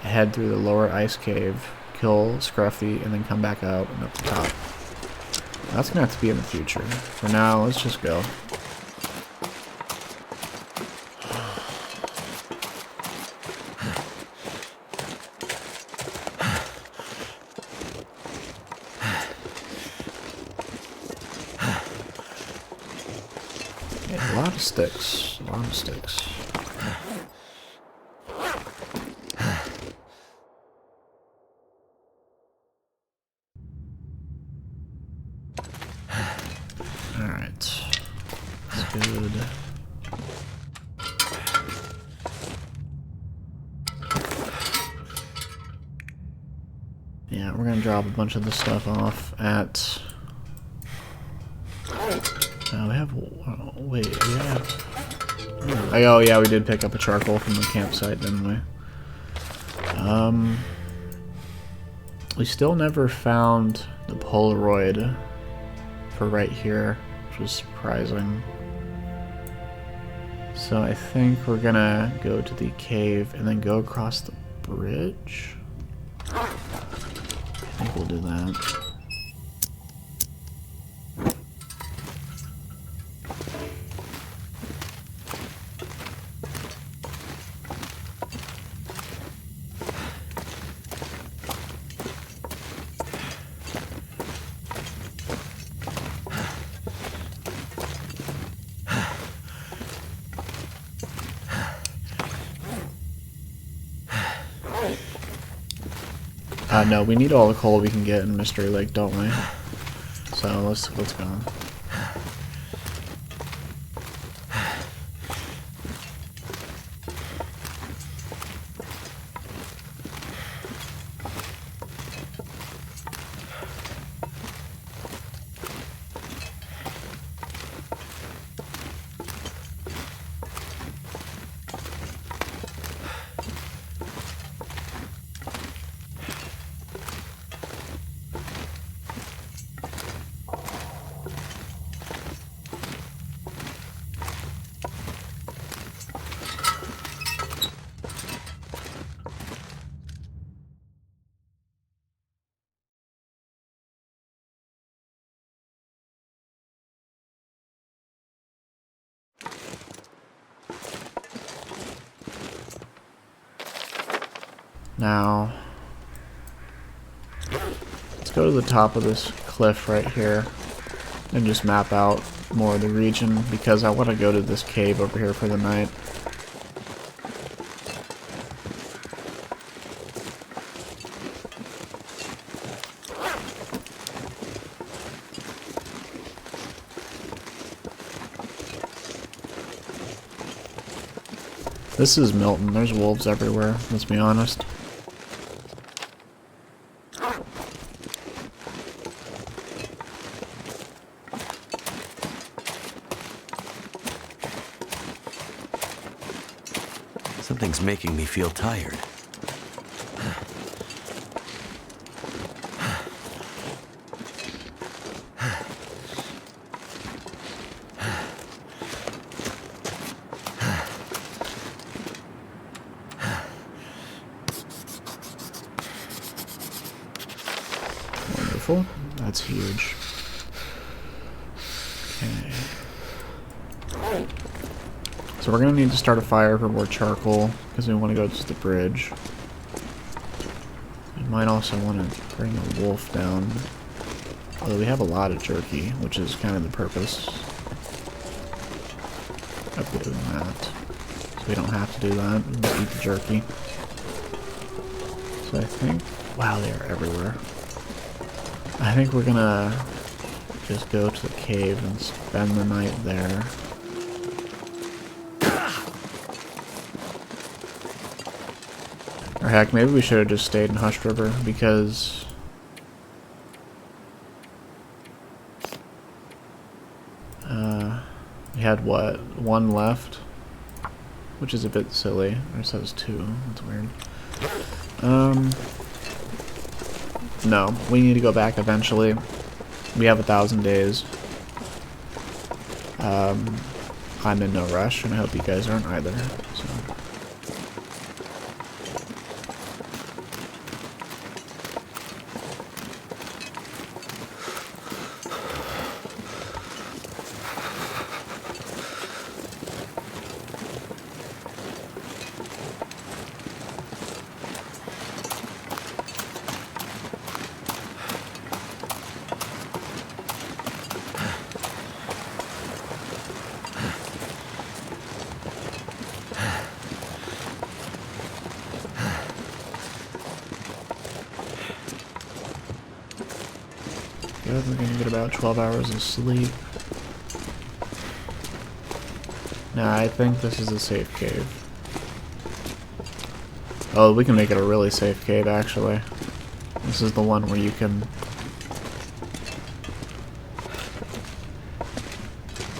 head through the lower ice cave, kill Scruffy, and then come back out and up the top. That's going to have to be in the future. For now, let's just go. Yeah, a lot of sticks. A lot of sticks. Alright. That's good. Yeah, we're gonna drop a bunch of this stuff off at... we have... wait, we have... Oh yeah, we did pick up a charcoal from the campsite, didn't we? We still never found the Polaroid for right here, which was surprising. So I think we're gonna go to the cave and then go across the bridge. I think we'll do that. No, we need all the coal we can get in Mystery Lake, don't we? So let's go. Now, let's go to the top of this cliff right here and just map out more of the region, because I want to go to this cave over here for the night. This is Milton. There's wolves everywhere, let's be honest. Something's making me feel tired. Wonderful. That's huge. Okay. So we're going to need to start a fire for more charcoal, because we want to go to the bridge. We might also want to bring a wolf down. Although we have a lot of jerky, which is kind of the purpose of doing that. So we don't have to do that. We just eat the jerky. So I think... Wow, they are everywhere. I think we're gonna just go to the cave and spend the night there. Or heck, maybe we should have just stayed in Hushed River, because we had, what, one left? Which is a bit silly. Or it says two. That's weird. No, we need to go back eventually. We have 1,000 days. I'm in no rush, and I hope you guys aren't either. So. good. We're gonna get about 12 hours of sleep. Nah, I think this is a safe cave. Oh, we can make it a really safe cave, actually. This is the one where you can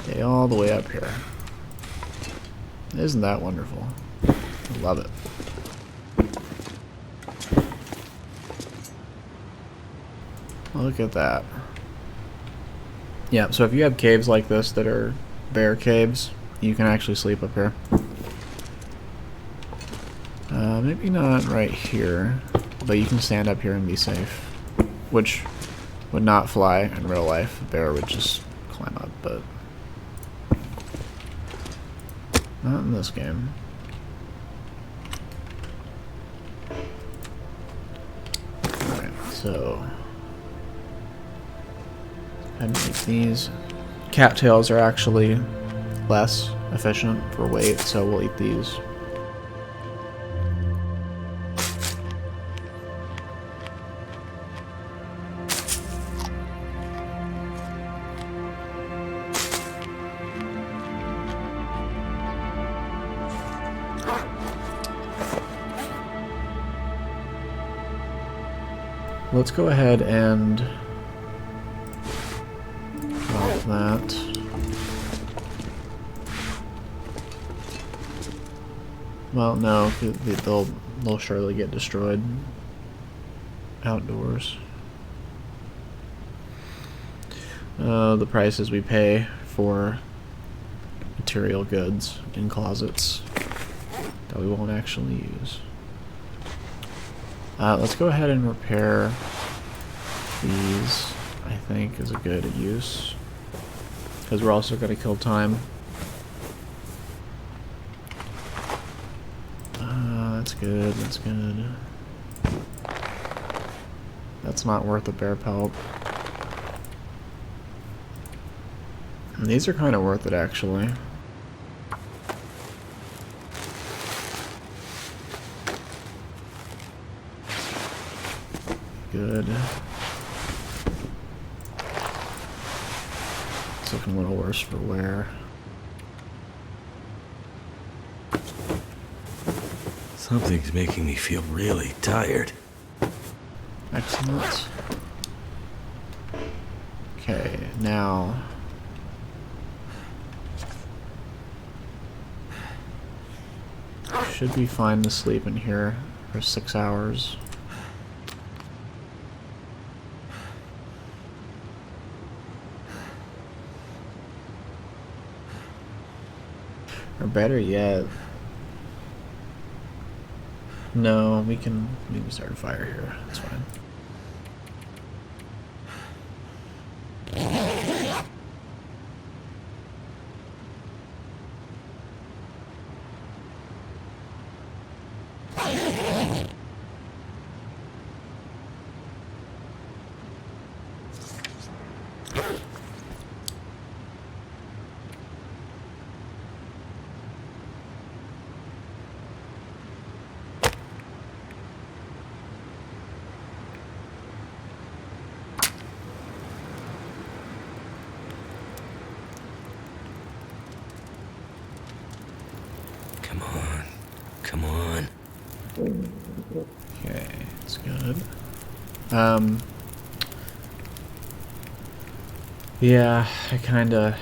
stay all the way up here. Isn't that wonderful? I love it. Look at that. Yeah, so if you have caves like this that are bear caves, you can actually sleep up here. Maybe not right here, but you can stand up here and be safe. Which would not fly in real life. A bear would just climb up, but not in this game. Alright, so and make these. Cattails are actually less efficient for weight, so we'll eat these. Let's go ahead and drop that. Well, no, they'll surely get destroyed outdoors. The prices we pay for material goods in closets that we won't actually use. Let's go ahead and repair these, I think, is a good use. Because we're also going to kill time. That's good, that's good. That's not worth a bear pelt. And these are kind of worth it, actually. Good. It's looking a little worse for wear. Something's making me feel really tired. Excellent. Okay, now should be fine to sleep in here for 6 hours. Or better yet, no, we can start a fire here. That's fine. Come on. Come on. Okay, that's good. Yeah, I kinda...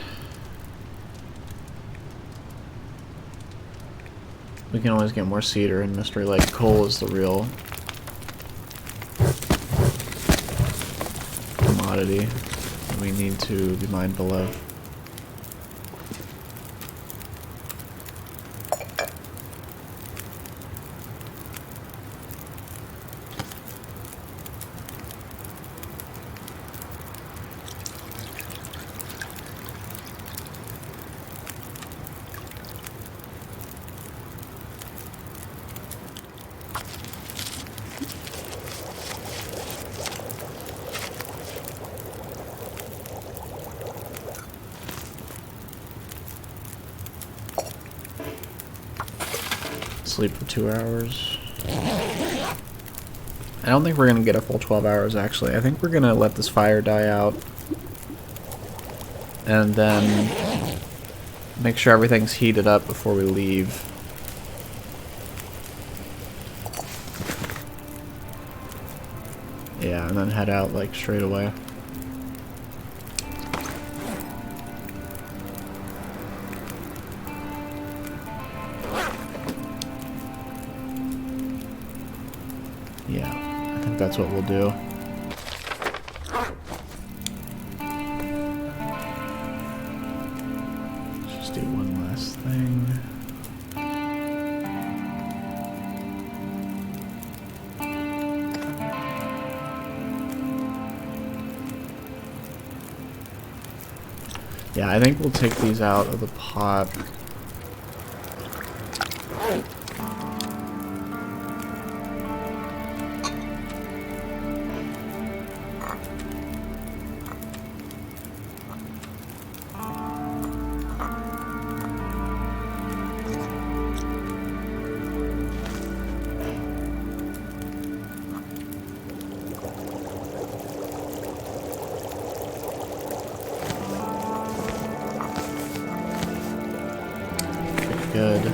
We can always get more cedar in Mystery Lake. Coal is the real commodity that we need to be mindful of. Sleep for 2 hours. I don't think we're going to get a full 12 hours, actually. I think we're going to let this fire die out. And then make sure everything's heated up before we leave. Yeah, and then head out, like, straight away. Yeah, I think that's what we'll do. Let's just do one last thing. Yeah, I think we'll take these out of the pot. Good.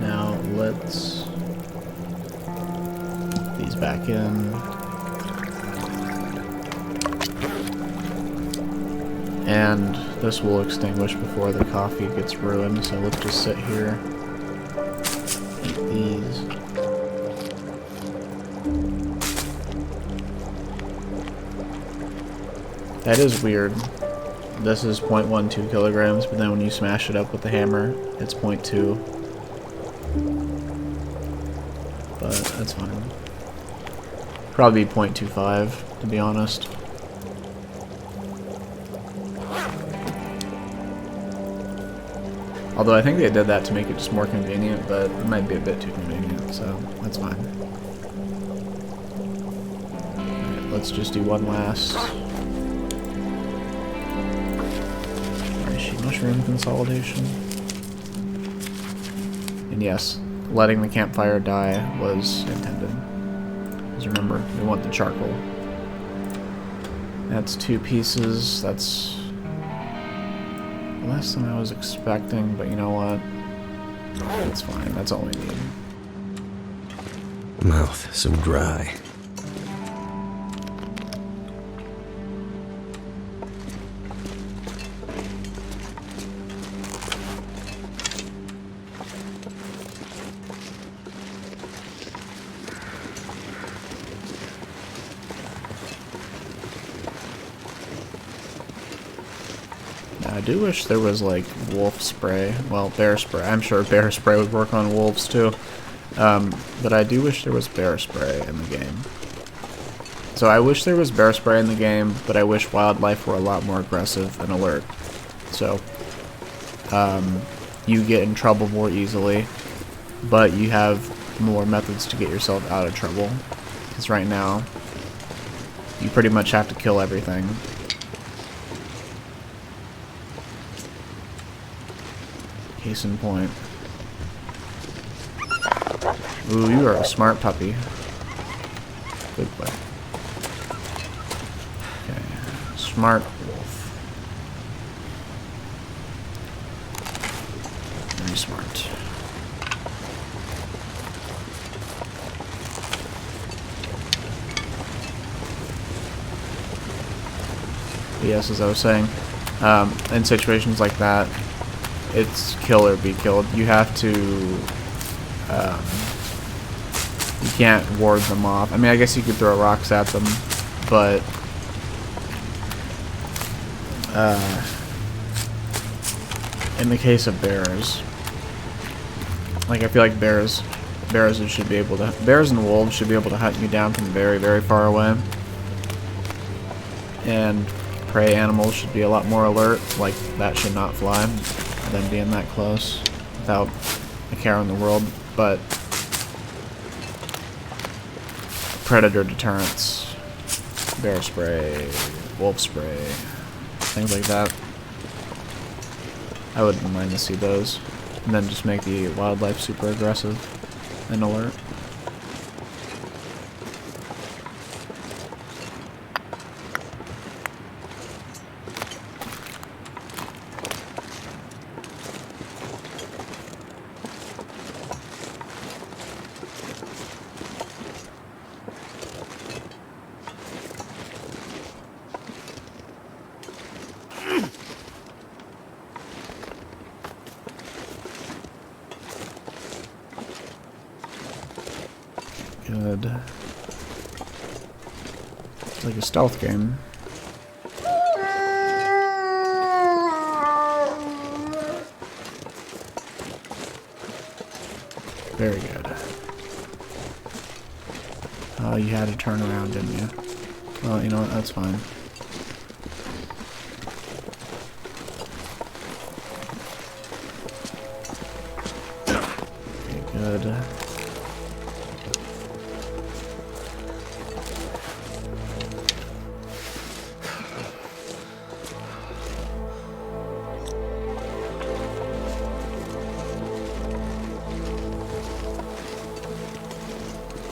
Now let's put these back in. And this will extinguish before the coffee gets ruined, so let's just sit here. Eat these. That is weird. This is 0.12 kilograms, but then when you smash it up with the hammer, it's 0.2. But that's fine. Probably 0.25, to be honest. Although I think they did that to make it just more convenient, but it might be a bit too convenient, so that's fine. Alright, let's just do one last mushroom consolidation. And yes, letting the campfire die was intended. Because remember, we want the charcoal. That's 2 pieces. That's less than I was expecting, but you know what? That's fine. That's all we need. Mouth so dry. I do wish there was like wolf spray. Well, bear spray. I'm sure bear spray would work on wolves too. But I do wish there was bear spray in the game. So I wish there was bear spray in the game, but I wish wildlife were a lot more aggressive and alert. So you get in trouble more easily, but you have more methods to get yourself out of trouble. Because right now, you pretty much have to kill everything. Case in point. Ooh, you are a smart puppy. Good boy. Okay, smart wolf. Very smart. But yes, as I was saying, in situations like that, it's kill or be killed. You have to, you can't ward them off. I mean, I guess you could throw rocks at them, but, in the case of bears, like I feel like bears should be able to, bears and wolves should be able to hunt you down from very, very far away. And prey animals should be a lot more alert, like that should not fly. Them being that close without a care in the world, but predator deterrence, bear spray, wolf spray, things like that. I wouldn't mind to see those, and then just make the wildlife super aggressive and alert. Good. It's like a stealth game. Very good. Oh, you had to turn around, didn't you? Well, you know what? That's fine. Okay, good.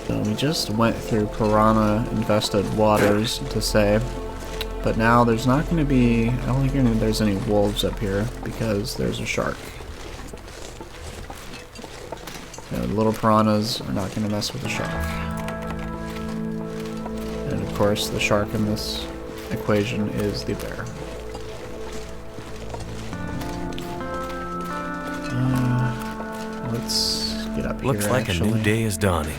So we just went through piranha-infested waters to save, but now there's not going to be. I don't think there's any wolves up here because there's a shark. The little piranhas are not going to mess with the shark. And of course, the shark in this equation is the bear. Let's get up here. Looks like actually. a new day is dawning.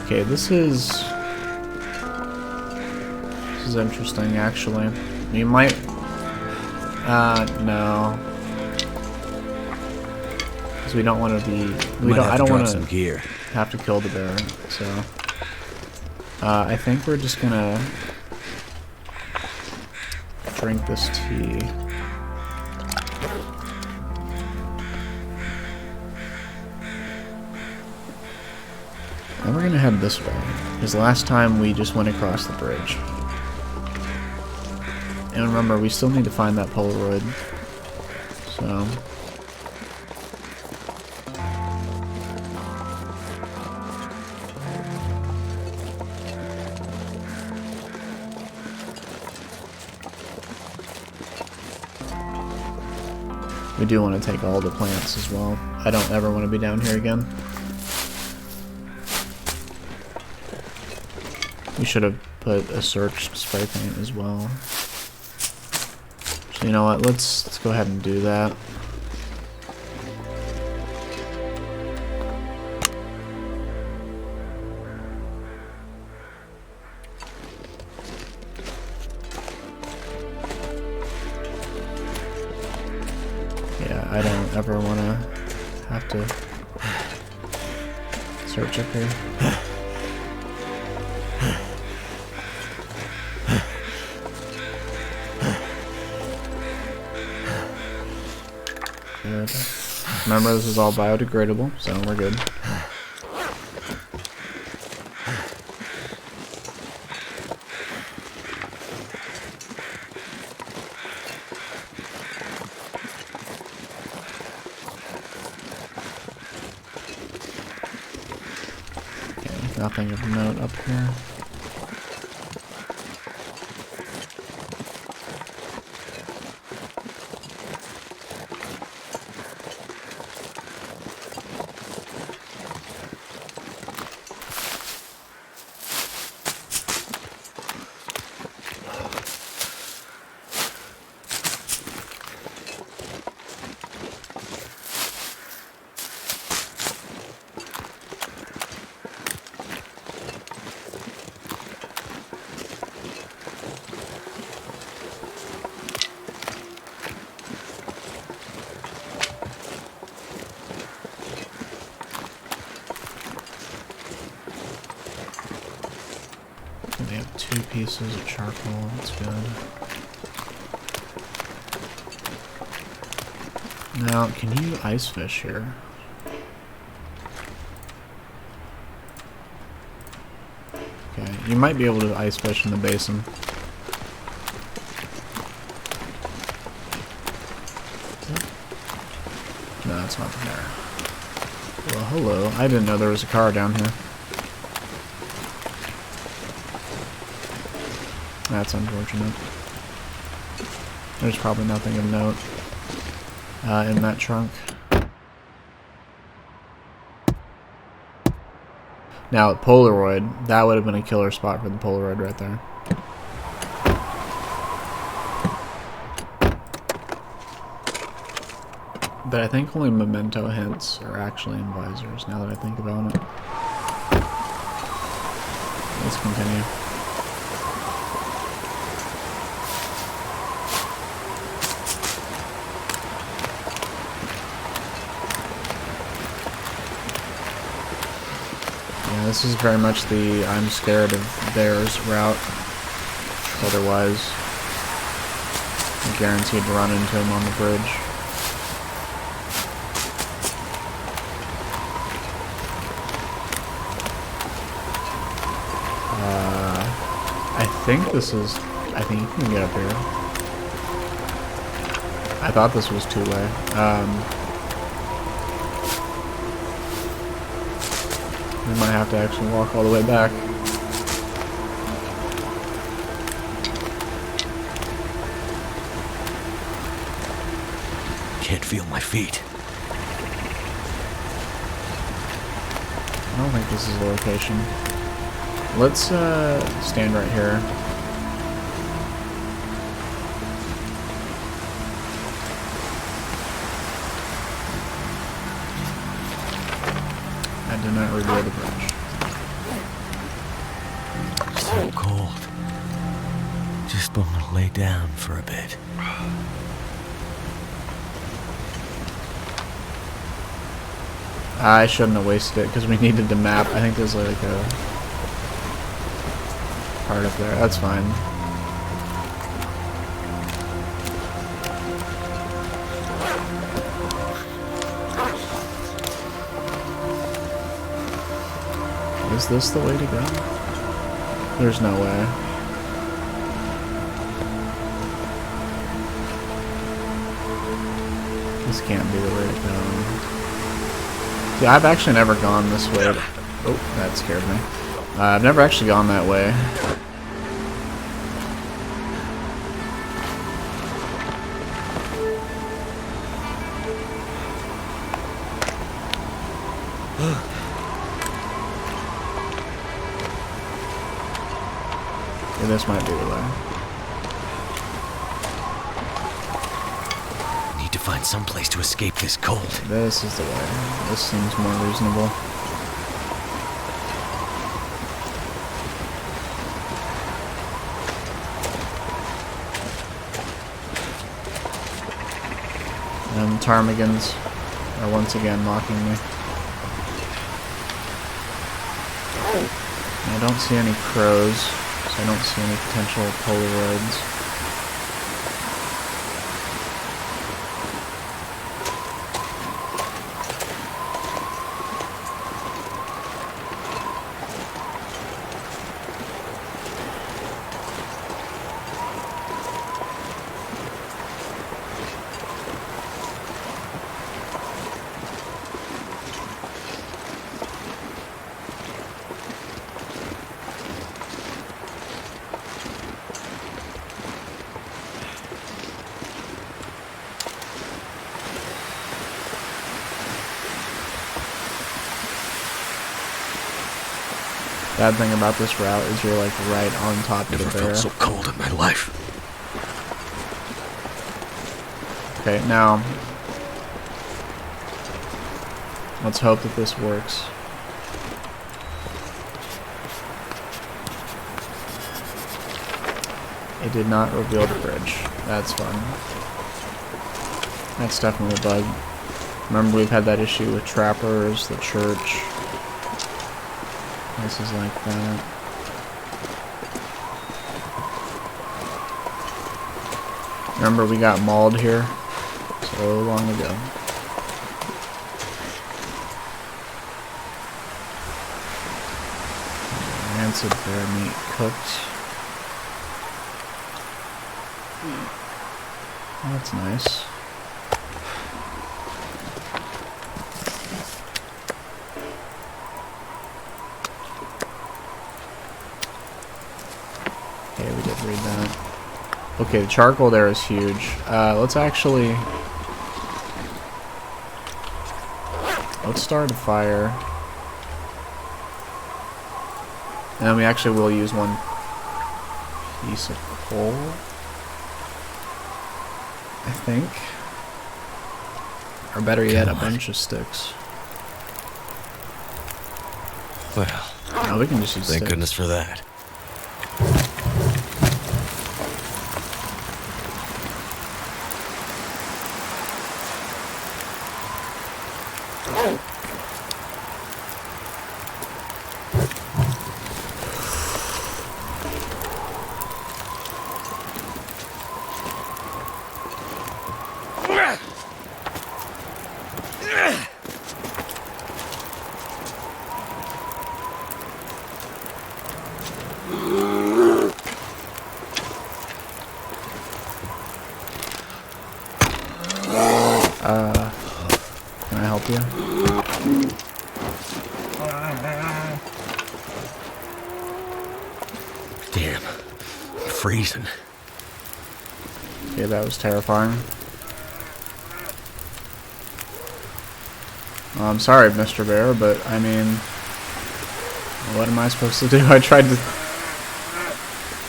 Okay, this is interesting, actually. You might... no. Because we don't want to be... I don't want to have to kill the bear, so... I think we're just gonna... drink this tea. And we're gonna head this way, because last time we just went across the bridge. And remember, we still need to find that Polaroid. So... we do want to take all the plants as well. I don't ever want to be down here again. We should have put a search spray paint as well. So you know what? Let's go ahead and do that. Yeah, I don't ever want to have to search up here. Good. Remember, this is all biodegradable, so we're good. Okay, nothing of note up here. We have 2 pieces of charcoal, that's good. Now, can you ice fish here? Okay, you might be able to ice fish in the basin. No, that's not there. Well, hello. I didn't know there was a car down here. That's unfortunate. There's probably nothing of note in that trunk. Now, Polaroid, that would have been a killer spot for the Polaroid right there. But I think only memento hints are actually in visors, now that I think about it. Let's continue. Yeah, this is very much the I'm scared of bears route. Otherwise, I'm guaranteed to run into him on the bridge. I think you can get up here. I thought this was two-way. We might have to actually walk all the way back. Can't feel my feet. I don't think this is the location. Let's stand right here. I did not reveal the bridge. So cold. Just want to lay down for a bit. I shouldn't have wasted it because we needed to map. I think there's like a part up there. That's fine. Is this the way to go? There's no way. This can't be the way to go. Yeah, I've actually never gone this way. Oh, that scared me. I've never actually gone that way. Yeah, this might be the way. Need to find some place to escape this cold. This is the way. This seems more reasonable. And ptarmigans are once again mocking me. I don't see any crows, so I don't see any potential Polaroids. Bad thing about this route is you're like right on top of the bear. Never felt so cold in my life. Okay, now let's hope that this works. It did not reveal the bridge. That's fun. That's definitely a bug. Remember, we've had that issue with trappers, the church. This is like that. Remember, we got mauled here so long ago. Rancid bear meat cooked. Oh, that's nice. Okay, we did read that. Okay, the charcoal there is huge. Let's start a fire. And we actually will use one piece of coal, I think. Or better yet, a bunch of sticks. Well, Oh, we can just use thank sticks. goodness for that. Can I help you? Damn. I'm freezing. Okay, that was terrifying. Well, I'm sorry, Mr. Bear, but I mean, what am I supposed to do? I tried to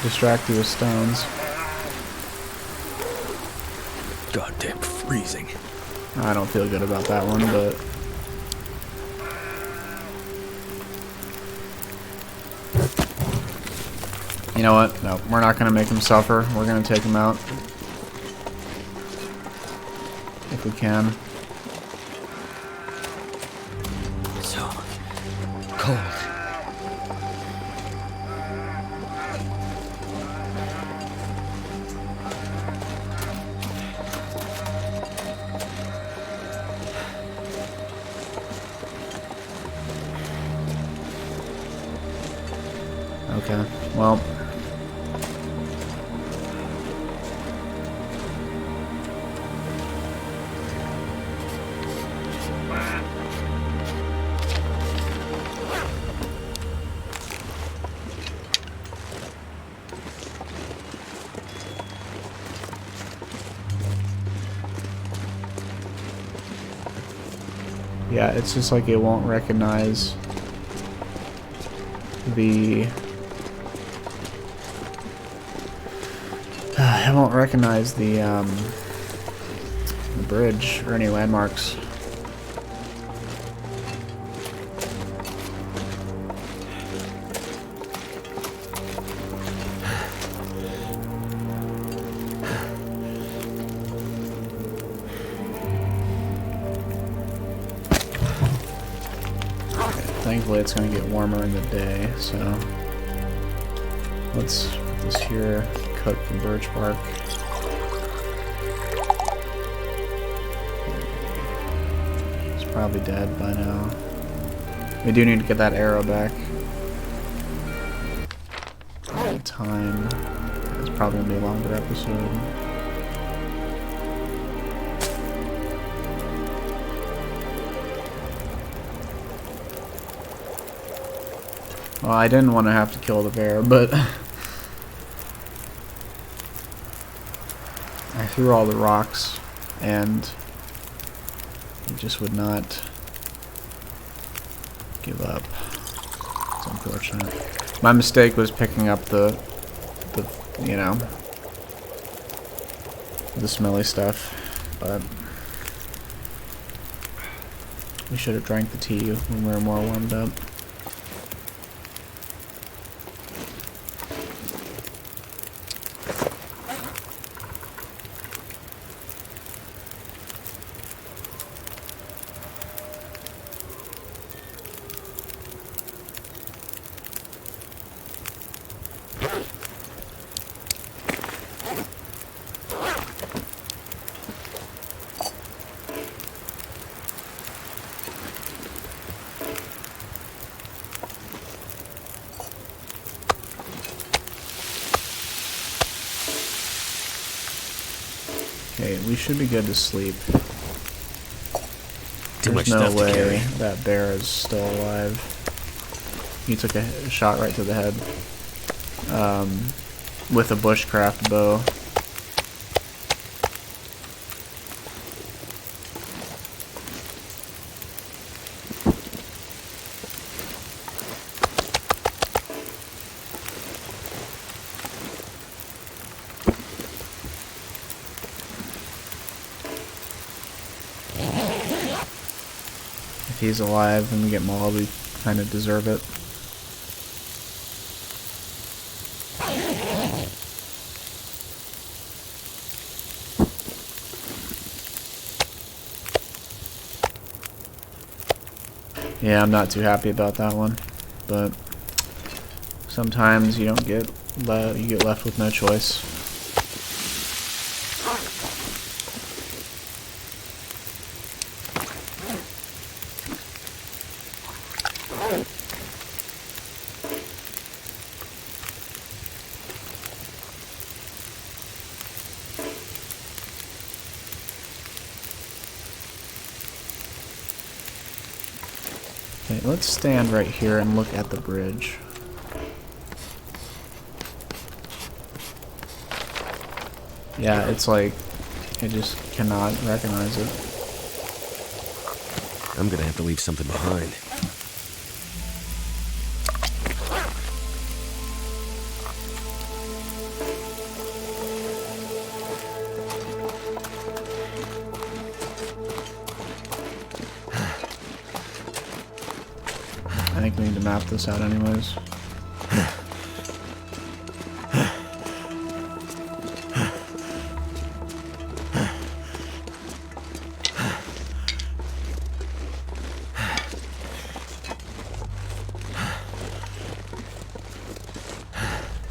distract you with stones. Goddamn freezing. I don't feel good about that one, but... You know what? No, we're not going to make him suffer. We're going to take him out. If we can. So cold. Okay, well... Yeah, it's just like it won't recognize the... It won't recognize the bridge or any landmarks. Thankfully it's going to get warmer in the day, so let's put this here, cook the birch bark. It's probably dead by now. We do need to get that arrow back. Time. It's probably going to be a longer episode. Well, I didn't want to have to kill the bear, but I threw all the rocks and he just would not give up. It's unfortunate. My mistake was picking up the you know, the smelly stuff, but we should have drank the tea when we were more warmed up. Okay, we should be good to sleep. There's no way that bear is still alive. He took a shot right to the head. With a bushcraft bow. he's alive and we get mauled, we kind of deserve it. Yeah, I'm not too happy about that one, but sometimes you don't get you get left with no choice. Okay, let's stand right here and look at the bridge. Yeah, it's like, I just cannot recognize it. I'm gonna have to leave something behind. I think we need to map this out anyways.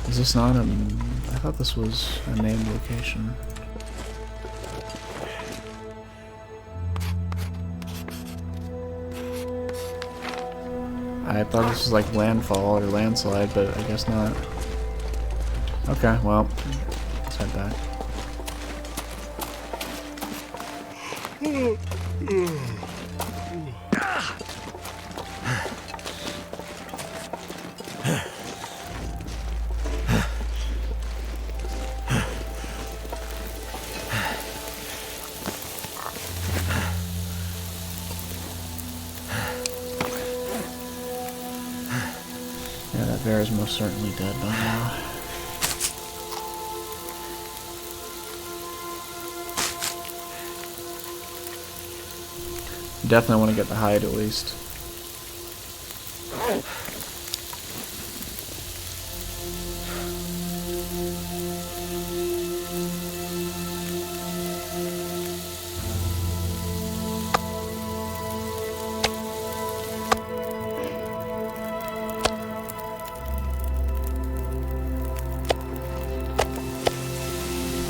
Is this not a... I thought this was a named location. I thought this was like landfall or landslide, but I guess not. Okay, well, let's head back. Yeah, that bear is most certainly dead by now. Definitely want to get the hide at least.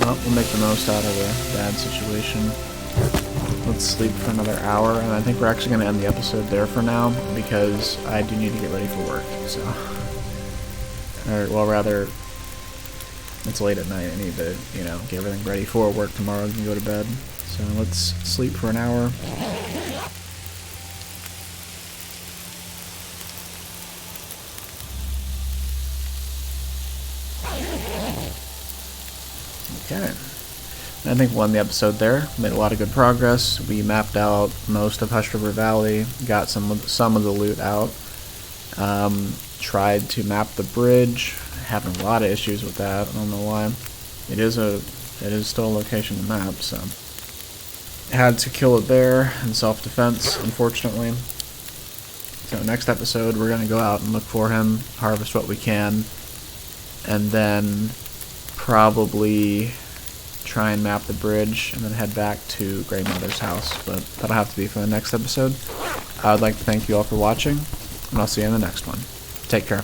Well, we'll make the most out of a bad situation. Let's sleep for another hour, and I think we're actually going to end the episode there for now, because I do need to get ready for work, so... Or, well, rather, it's late at night, I need to, you know, get everything ready for work tomorrow and go to bed. So let's sleep for an hour. Okay. I think we'll end the episode there. Made a lot of good progress. We mapped out most of Hush River Valley, got some of the loot out. Tried to map the bridge. Having a lot of issues with that. I don't know why. It is still a location to map, so had to kill a bear in self-defense, unfortunately. So next episode we're gonna go out and look for him, harvest what we can, and then probably try and map the bridge and then head back to Grandmother's house, but that'll have to be for the next episode. I would like to thank you all for watching, and I'll see you in the next one. Take care.